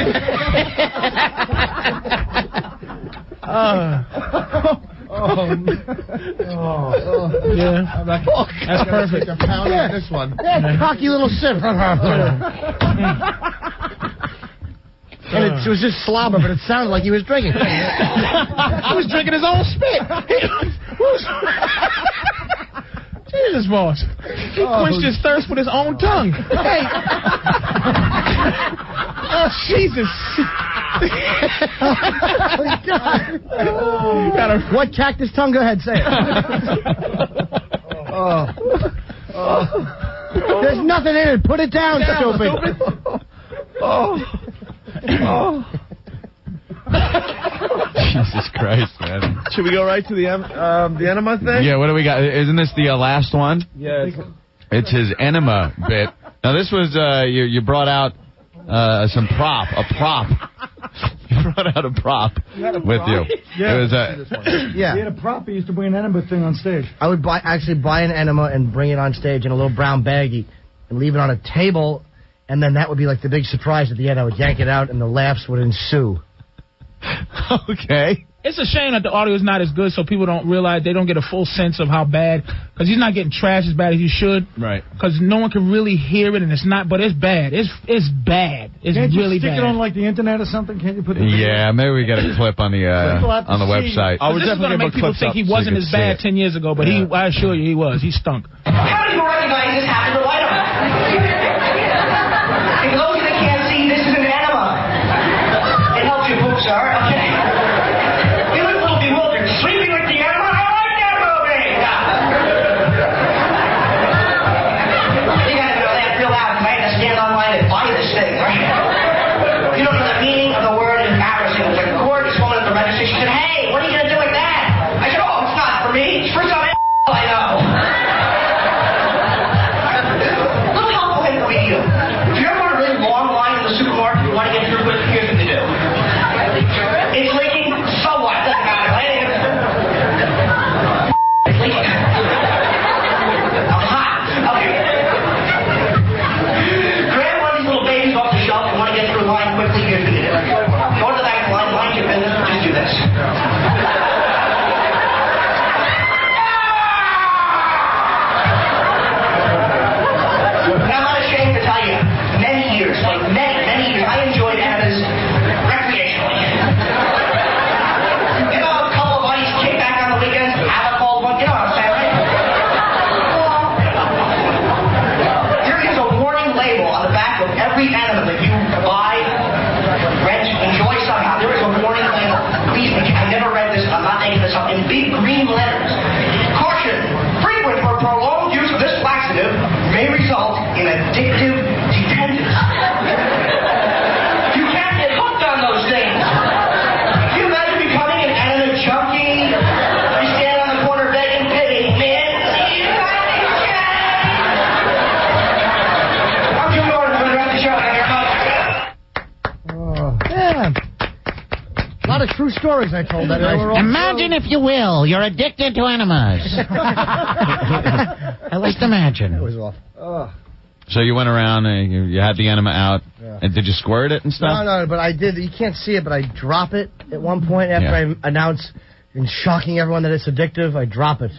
Yeah. That's perfect. This one. Yeah, cocky little sip. And it was just slobber, but it sounded like he was drinking. He was drinking his own spit. Jesus, boss. He quenched his thirst with his own tongue. Hey. Jesus. Oh, God. What cactus tongue? Go ahead, say it. There's nothing in it. Put it down, stupid. Jesus Christ, man. Should we go right to the enema thing? Yeah, what do we got? Isn't this the last one? Yeah. It's his enema bit. Now, this was, you brought out a prop. You brought out a prop with you. Yeah. It was Yeah. He had a prop. He used to bring an enema thing on stage. I would buy an enema and bring it on stage in a little brown baggie and leave it on a table, and then that would be like the big surprise at the end. I would yank it out, and the laughs would ensue. Okay. It's a shame that the audio is not as good, so people don't realize, they don't get a full sense of how bad, because he's not getting trashed as bad as he should. Right. Because no one can really hear it, and it's not, but it's bad. It's bad. It's Can't really you stick bad. it on like the internet or something? Can't you put it? Yeah, maybe we got a clip on the website. I would This is going to make people think he wasn't as bad 10 years ago, but I assure you he was. He stunk. How do you recognize this happened to White House? For those of you that can't see, this is an enema. It helps you poop, sir. Okay. You look a little bewildered. Sleeping with the enema? I like that movie. You gotta go laugh real loud because I had to stand online and buy this thing, right? You don't know the meaning of the word embarrassing. It's like, gorgeous woman at the register. She said, hey, what are you gonna do with that? I said, oh, it's not for me. It's for some I know. Look how quick we do. If you ever want a really long line in the supermarket you want to get through quick, here's what to do. It's leaking, so what? Doesn't matter. It's leaking. I'm hot. Okay. Grab one of these little babies off the shelf and want to get through a line quickly, here's what to do. Go to the back of the line, mind your business, just do this. And I'm not ashamed to tell you, many years, I enjoyed enemas recreationally. You know, a couple of buddies kick back on the weekends, have a cold one, you know what I'm saying, right? There is a warning label on the back of every enema that you buy, rent, enjoy somehow. There is a warning label. Please, I never read this, I'm not making this up, in big green letters. Caution, frequent or prolonged use of this laxative may result in addictive dependence. You can't get hooked on those things. Can you imagine becoming an enema junkie? You stand on the corner begging pity. Man, I'm Jim Norton for the rest of the show. Yeah. A lot of true stories I told that. Imagine, if you will, you're addicted to enemas. At least imagine. It was off. So you went around and you had the enema out, and did you squirt it and stuff? No, but I did. You can't see it, but I drop it at one point after I announce, in shocking everyone that it's addictive, I drop it.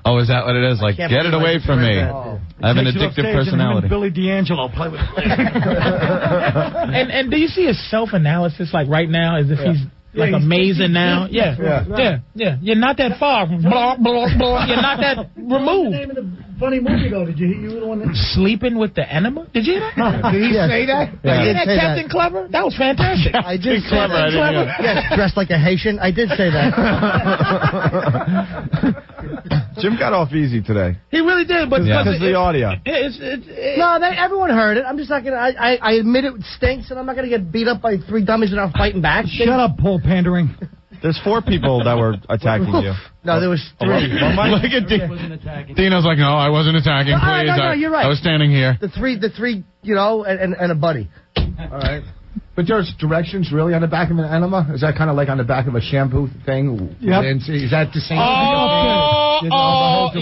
Oh, is that what it is? Like, get it away from me. I have an addictive personality. Billy D'Angelo play with it. And do you see his self-analysis like right now, as if he's like amazing now? Yeah. You're not that far from blah, blah, blah. You're not that removed. What's the name of the funny movie, though? Did you the one that... Sleeping with the enema? Did you hear that? Did he say that? Yeah, Did you hear that, Captain Clever? That was fantastic. I did say that. Yes, dressed like a Haitian. I did say that. Jim got off easy today. He really did, but because of the audio. No, everyone heard it. I'm just not going to... I admit it stinks, and I'm not going to get beat up by three dummies that are fighting back. Shut up, Paul Pandering. There's 4 people that were attacking you. No, there was 3. Look at Dino's like, no, I wasn't attacking. Please, no, you're right. I was standing here. The three, and a buddy. All right. But there's directions really on the back of an enema? Is that kind of like on the back of a shampoo thing? Yep. Is that the same?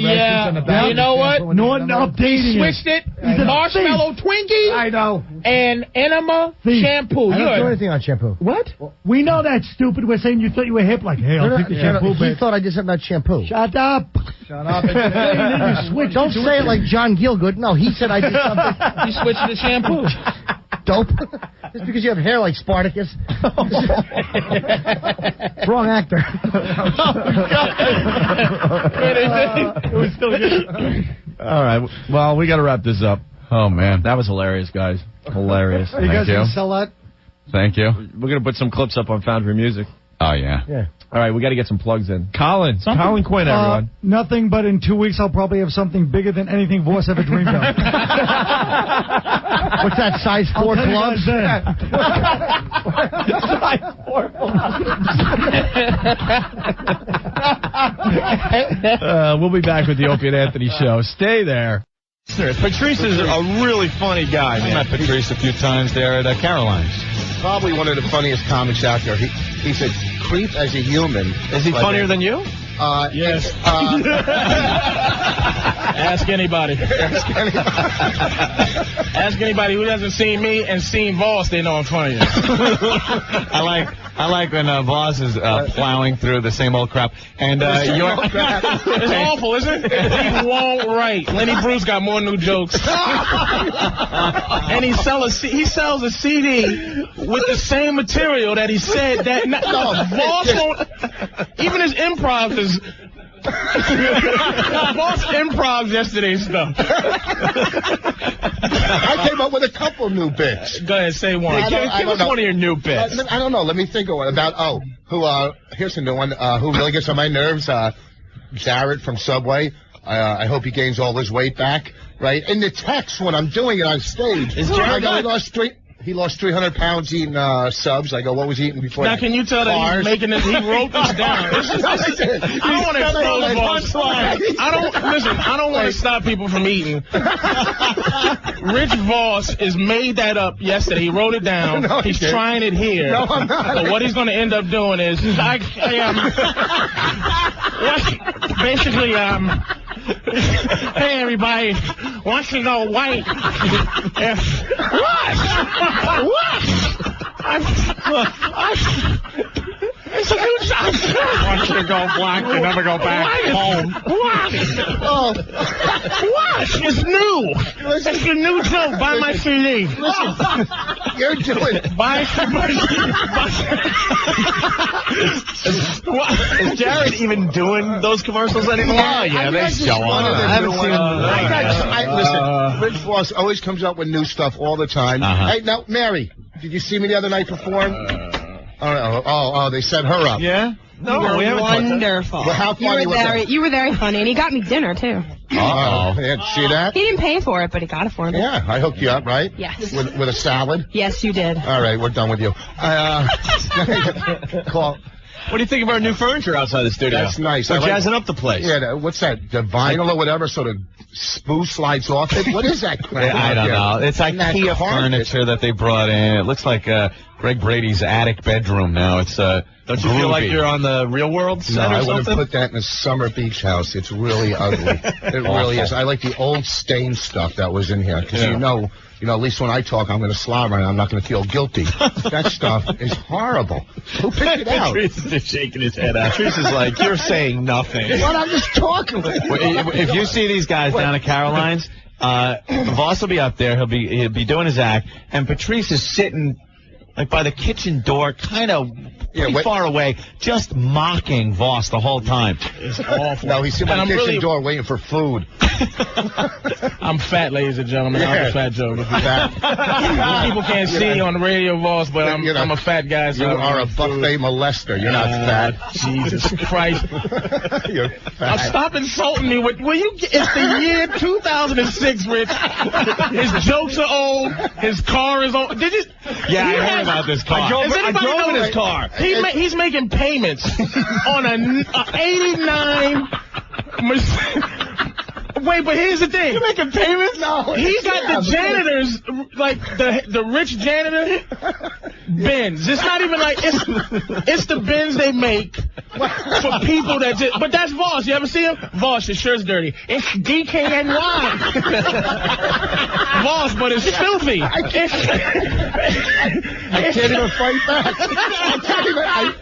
Yeah. You know what? Norton updating switched it. Marshmallow Twinkie. I know. And enema shampoo. I don't do anything on shampoo. What? We know that's stupid. We're saying you thought you were hip. Like, hey, I'll take the shampoo. He thought I did something about shampoo. Shut up. Shut up. Don't say it like John Gielgud. No, he said I did something. You switched to shampoo. Dope. Just because you have hair like Spartacus. Wrong actor. It was still good. All right. Well, we got to wrap this up. Oh, man. That was hilarious, guys. Hilarious. Are you guys going to sell that? Thank you. We're going to put some clips up on Foundry Music. Oh, yeah. All right, we got to get some plugs in. Colin Quinn, everyone. Nothing, but in 2 weeks I'll probably have something bigger than anything Vos ever dreamed of. What's that, size 4 gloves? Size 4 gloves. We'll be back with the Opie and Anthony show. Stay there. Patrice is a really funny guy, man. I met Patrice a few times there at Caroline's. Probably one of the funniest comics out there. He's a creep as a human. Is he funnier than you? Yes. Ask anybody. Ask anybody who hasn't seen me and seen Vos, they know I'm funny. I like when Vos is plowing through the same old crap. And it's awful, isn't it? He won't write. Lenny Bruce got more new jokes. And he sells a CD with the same material that he said that Vos won't. Even his improv is. Vos improv yesterday's stuff. I came up with a couple new bits. Go ahead, say one. Give us one of your new bits. I don't know. Let me think of one about, here's a new one. Who really gets on my nerves? Jared from Subway. I hope he gains all his weight back. Right? In the text when I'm doing it on stage. Is Jared he lost 300 pounds eating subs. I go, what was he eating before? Now, can you tell that he's making this? He wrote this down. I don't want to expose Vos. I don't want to stop people from eating. Rich Vos is made that up yesterday. He wrote it down. No, he's trying it here. No, I'm not. So what he's going to end up doing is, basically, hey, everybody, wants to go white. What? It's a new job. Once you go black, you never go back home. What? What? It's new. It's a new joke. Buy my CD. Listen, you're doing it. Is Jared even doing those commercials anymore? Oh, yeah, they show on. I haven't seen them. Listen, Rich Vos always comes up with new stuff all the time. Hey, now, Mary, did you see me the other night perform? They set her up. Yeah? No, we haven't. Wonderful. Well, how funny was that? You were very funny, and he got me dinner, too. Uh-oh. See that? He didn't pay for it, but he got it for me. Yeah, I hooked you up, right? Yes. With a salad? Yes, you did. All right, we're done with you. Call. What do you think of our new furniture outside the studio? That's nice. We're jazzing up the place. Yeah, what's that? The vinyl or whatever sort of spoo slides off it? What is that crap? I don't know. It's IKEA furniture that they brought in. It looks like Greg Brady's attic bedroom now. It's don't you feel like you're on the Real World set or something? I would have put that in a summer beach house. It's really ugly. It really is. I like the old stain stuff that was in here because you know, at least when I talk, I'm going to slobber and I'm not going to feel guilty. That stuff is horrible. Who picked it out? Patrice is just shaking his head out. Patrice is like, you're saying nothing. What? I'm just talking. If you see these guys down at Caroline's, Vos will be up there. He'll be doing his act, and Patrice is sitting like by the kitchen door, kind of pretty far away, just mocking Vos the whole time. It's awful. No, he's sitting by the kitchen door waiting for food. I'm fat, ladies and gentlemen. I'm a fat joke. People can't see on the radio, Vos, but I'm a fat guy. So you are a buffet molester. You're not fat. Jesus Christ. You're fat. Stop insulting me. It's the year 2006, Rich. His jokes are old. His car is old. Yeah, I heard about this car. I drove in his car. He's making payments on a 89 Wait, but here's the thing. You're making payments? No. He got the janitors, like the rich janitor bins. It's not even like it's the bins they make for people that just. But that's Vos. You ever see him? Vos, your shirt's dirty. It's DKNY. Vos, but it's filthy. I can't even fight back.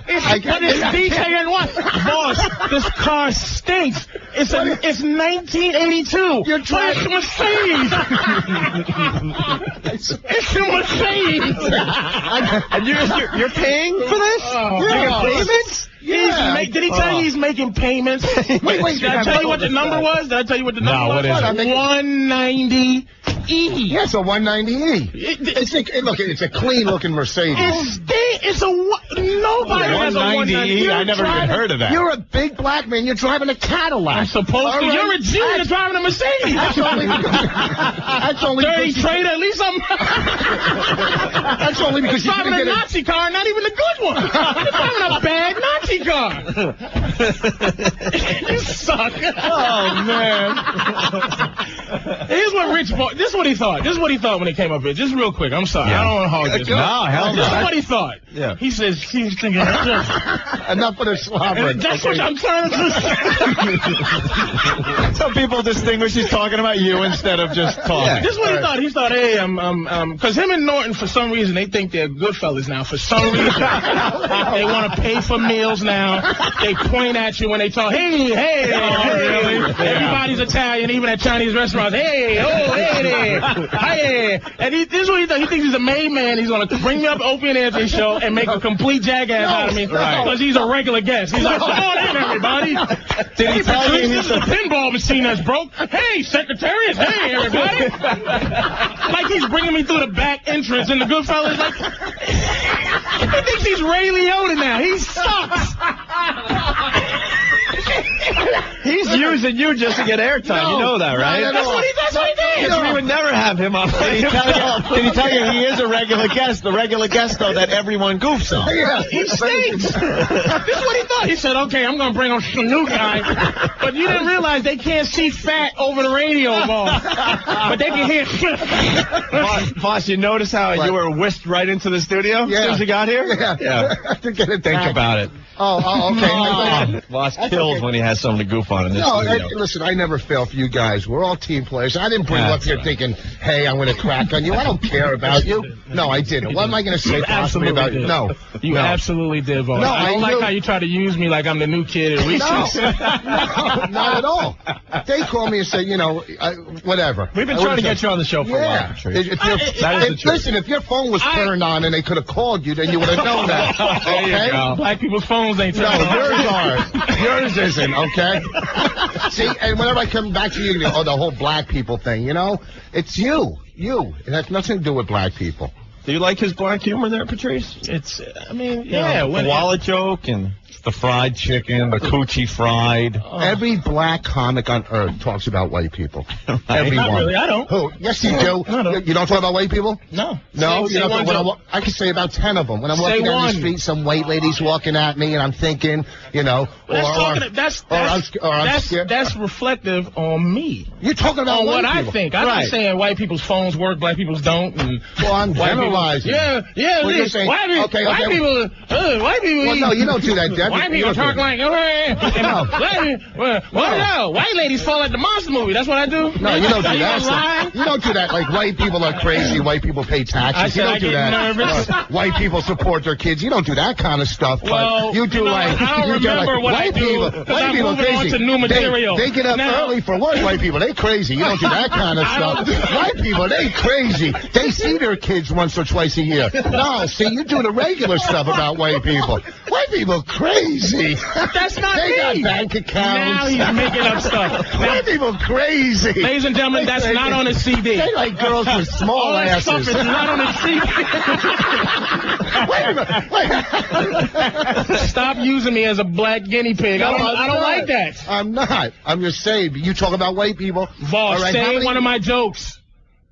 It's DKNY. Vos, this car stinks. It's 1982. You're trying to Mercedes. It's a Mercedes. And you're paying for this? Oh, you get payments? Yeah. Did he tell you he's making payments? Wait. Did I tell you what the number was? Did I tell you what the number was? What is it? 190E. Yeah, it's a 190E. It's a clean-looking Mercedes. It's a nobody has a 190E. I never even heard of that. You're a big black man. You're driving a Cadillac. I'm supposed to. You're a Jew. You're driving a Mercedes. That's only Dirty traitor. At least I'm. That's only because you're driving a Nazi car, not even the good one. You're driving a bad Nazi car. You suck. Oh man. Here's what Rich bought. This is what he thought. This is what he thought when he came up here. Just real quick. I'm sorry. Yeah. I don't want to hog this. No, hell no. This is what he thought. Yeah. He says he's thinking. Enough of the slobbering. That's what I'm trying to do. So people distinguish he's talking about you instead of just talking. Yeah. This is what he thought. He thought, hey, because him and Norton, for some reason, they think they're good fellas now. For some reason, they want to pay for meals now. They point at you when they talk. Hey. Really? Everybody's Italian, even at Chinese restaurants. Hey, hey there. Hey. And this is what he thought. He thinks he's a made man. He's going to bring me up Opie and Anthony show and make a complete jackass out of me because he's a regular guest. He's like, come on in, everybody. Did he tell you this is a pinball machine that's broke? Hey, Secretariat. Hey, everybody. Like he's bringing me through the back entrance, and the Goodfellas like, he thinks he's Ray Liotta now. He sucks. He's using you just to get airtime. You know that, right? That's what he did. We would never have him on. Did he tell you he is a regular guest? The regular guest, though, that everyone goofs on. Yeah, he stinks. This is what he thought. He said, okay, I'm going to bring on some new guy. But you didn't realize they can't see fat over the radio ball. But they can hear shit. Vos, you notice how you were whisked right into the studio as soon as you got here? Yeah. To get it Think about it. Oh, okay. Vos kills when he has someone to goof on in this studio. Listen, I never fail for you guys. We're all team players. I didn't bring you up here thinking, hey, I'm going to crack on you. I don't care about you. No, I didn't. What am I going to say possibly about you? No. You absolutely did, Vos. No, I don't like how you try to use me like I'm the new kid at Reese's. No, not at all. They call me and say, whatever. We've been trying to get you on the show for a while, Patrice. Listen, if your phone was turned on and they could have called you, then you would have known that. There you go. Black people's phones ain't turned on. Yours are. Yours isn't, okay? See, and whenever I come back to you, the whole black people thing, it's you. It has nothing to do with black people. Do you like his black humor there, Patrice? The wallet joke and the fried chicken, the coochie fried. Every black comic on earth talks about white people. Everyone. Not really, I don't. Who? Yes, you do. You don't talk about white people? No. No? I can say about 10 of them. When I'm walking down the street, some white lady's walking at me, and I'm thinking, That's reflective on me. You're talking about what people. I think. I'm not saying white people's phones work, black people's don't. Well, I'm generalizing. Yeah. Well, you're saying, white people. Well, no, you don't do that, Deb. White people talk like, white ladies fall at the monster movie. That's what I do. No, you don't do that. You don't do that. Like, white people are crazy. White people pay taxes. You don't do that. Nervous. White people support their kids. You don't do that kind of stuff. Well, you do I don't remember what I do. White people crazy. To new material. They get up early for work. White people, they crazy. You don't do that kind of stuff. White people, they crazy. They see their kids once or twice a year. No, see, you do the regular stuff about white people. White people crazy. That's not me. They got bank accounts. Now he's making up stuff. White people crazy. Ladies and gentlemen, that's not on a CD. They like girls with small asses. Stuff is not on a CD. Wait a minute. Stop using me as a black guinea pig. I don't like that. I'm not. I'm just saying. You talk about white people. Vos, say one of my jokes.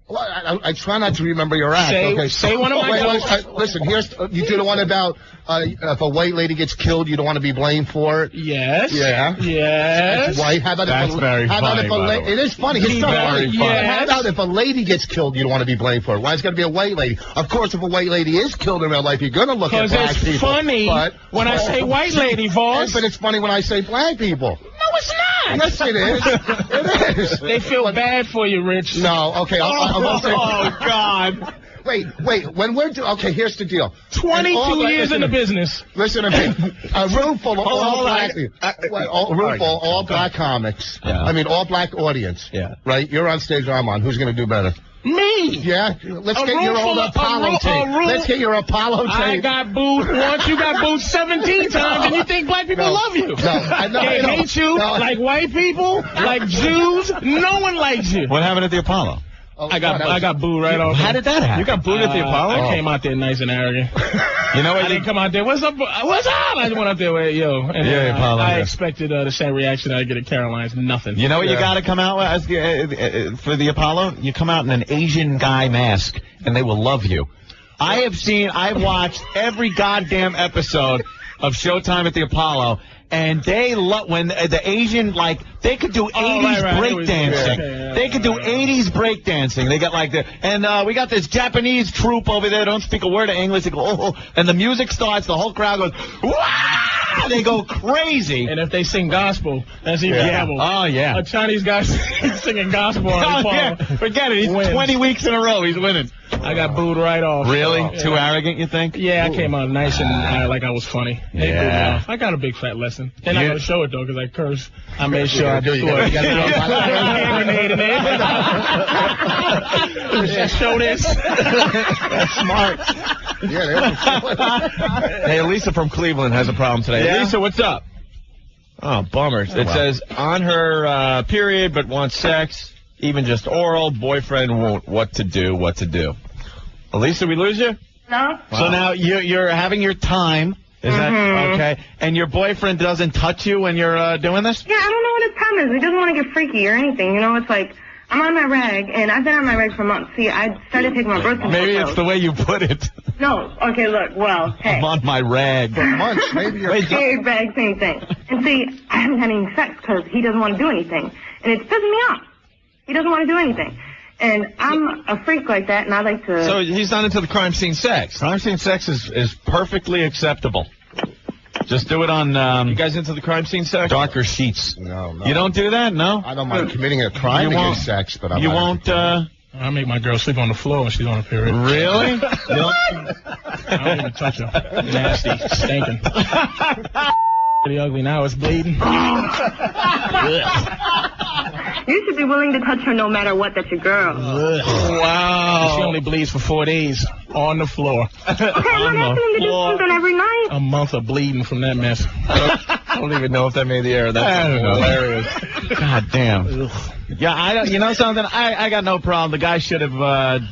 Well, I try not to remember your act. Say one of my jokes. Listen, you do the one about if a white lady gets killed, you don't want to be blamed for it. Yes. Yeah. Yes. That's white. How about That's very funny, it is funny. It's not funny. Yes. How about if a lady gets killed, you don't want to be blamed for it? Why is it got to be a white lady? Of course, if a white lady is killed in real life, you're going to look at black people. Because it's funny when I say white lady, Vos. But it's funny when I say black people. No, it's not. Yes, it is. It is. They feel bad for you, Rich. No, okay. I'll say. Oh, God. Wait. When we're okay, here's the deal. 22 years in the business. Listen to me. A room full of all black comics. Yeah. I mean, all black audience. Yeah. Right? You're on stage, I'm on. Who's going to do better? Me. Yeah? Let's get your old Apollo tape. Let's get your Apollo tape. I got booed once. You got booed 17 times, and you think black people love you. They hate you like white people, like Jews. No one likes you. What happened at the Apollo? I got booed right off. How did that happen? You got booed at the Apollo? I came out there nice and arrogant. You know what? I didn't come out there. What's up? What's up? I just went out there with And I expected the same reaction I get at Caroline's. Nothing. You know what you got to come out with for the Apollo? You come out in an Asian guy mask, and they will love you. I've watched every goddamn episode of Showtime at the Apollo. And they love when the Asian, they could do 80s breakdancing. They could do 80s breakdancing. They got and we got this Japanese troupe over there, don't speak a word of English. They go, oh, and the music starts, the whole crowd goes, wah! They go crazy. And if they sing gospel, that's even trouble. Oh, yeah. A Chinese guy singing gospel on the Apollo. Yeah. Forget it. He's 20 weeks in a row. He's winning. I got booed right off. Really? Too arrogant, you think? Yeah, I came out nice and like I was funny. They booed me off. I got a big fat lesson. And I'm going to show it, though, because I curse. I made sure I do it. Show this. That's smart. Hey, Lisa from Cleveland has a problem today. Yeah? Lisa, what's up? Oh, bummer. It says, on her period but wants sex, even just oral, boyfriend won't. What to do. Elisa, we lose you? No. So now you're having your time. Is that okay? And your boyfriend doesn't touch you when you're doing this? Yeah, I don't know what his problem is. He doesn't want to get freaky or anything. You know, it's like, I'm on my rag, and I've been on my rag for months. See, I started taking my birth control. Maybe it's the way you put it. No. Okay, look, well, hey. I'm on my rag. For months, maybe you're... Hey, rag, same thing. And see, I haven't had any sex because he doesn't want to do anything. And it's pissing me off. He doesn't want to do anything. And I'm a freak like that, and I like to... So he's not into the crime scene sex. Crime scene sex is perfectly acceptable. Just do it on... you guys into the crime scene sex? Darker sheets. No. You don't do that? No? I don't mind committing a crime against sex, but I'm You won't... I make my girl sleep on the floor when she's on her period. Really? I don't even touch her. Nasty. Stinking. Pretty ugly now. It's bleeding. You should be willing to touch her no matter what. That's your girl. Wow. She only bleeds for 4 days on the floor. Okay, I'm not asking him to do something every night. A month of bleeding from that mess. I don't even know if that made the air. That's hilarious. God damn. Yeah, you know something? I got no problem. The guy should have,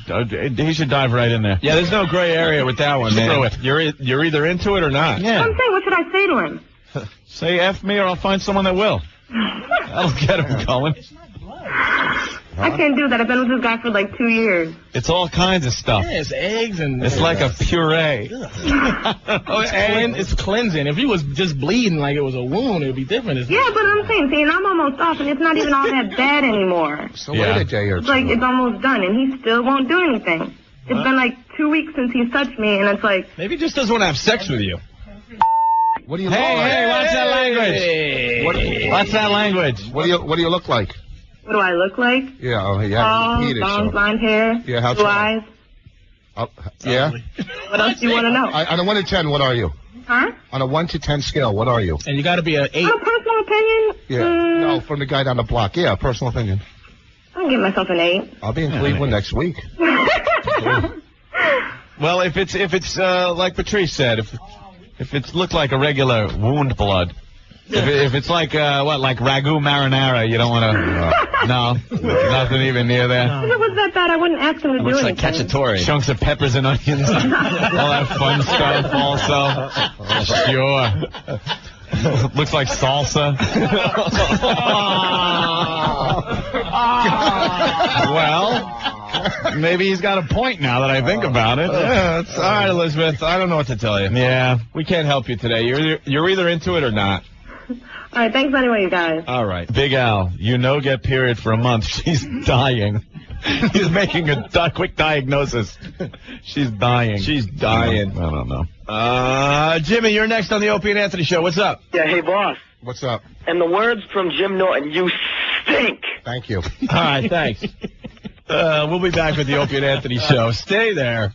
he should dive right in there. Yeah, there's no gray area with that one, man. Screw it. You're either into it or not. Yeah. I'm saying, what should I say to him? Say F me or I'll find someone that will. That'll get him going. I can't do that. I've been with this guy for like 2 years. It's all kinds of stuff. Yeah, it's eggs and... It's like a puree. It's cleansing. If he was just bleeding like it was a wound, it would be different. Yeah, but I'm saying, see, and I'm almost off, and it's not even all that bad anymore. So wait a day or two. It's like it's almost done, and he still won't do anything. It's been like 2 weeks since he's touched me, and it's like... Maybe he just doesn't want to have sex with you. What do you look like? Hey, watch that language. Watch that language. What do you look like? What do I look like? Yeah, tall, long, blonde hair, yeah, how blue tall? eyes. Yeah? What else do you want to know? On a 1 to 10, what are you? Huh? On a 1 to 10 scale, what are you? And you got to be an 8. On a personal opinion? Yeah. No, from the guy down the block. Yeah, personal opinion. I'll give myself an 8. I'll be in Cleveland next week. Well, if it's like Patrice said, if it's looked like a regular wound blood, if it's like like ragu marinara, you don't want to. No, nothing even near there. If it was that bad, I wouldn't ask him to do anything. Looks like cacciatore. Chunks of peppers and onions, all that fun stuff. Also, sure. Looks like salsa. Well, maybe he's got a point now that I think about it. Yeah, all right, Elizabeth. I don't know what to tell you. Yeah. We can't help you today. You're either into it or not. All right, thanks anyway, you guys. All right. Big Al, get period for a month. She's dying. He's making a quick diagnosis. She's dying. She's dying. I don't know. Jimmy, you're next on the Opie and Anthony Show. What's up? Yeah, hey, boss. What's up? And the words from Jim Norton, you stink. Thank you. All right, thanks. We'll be back with the Opie and Anthony Show. Stay there.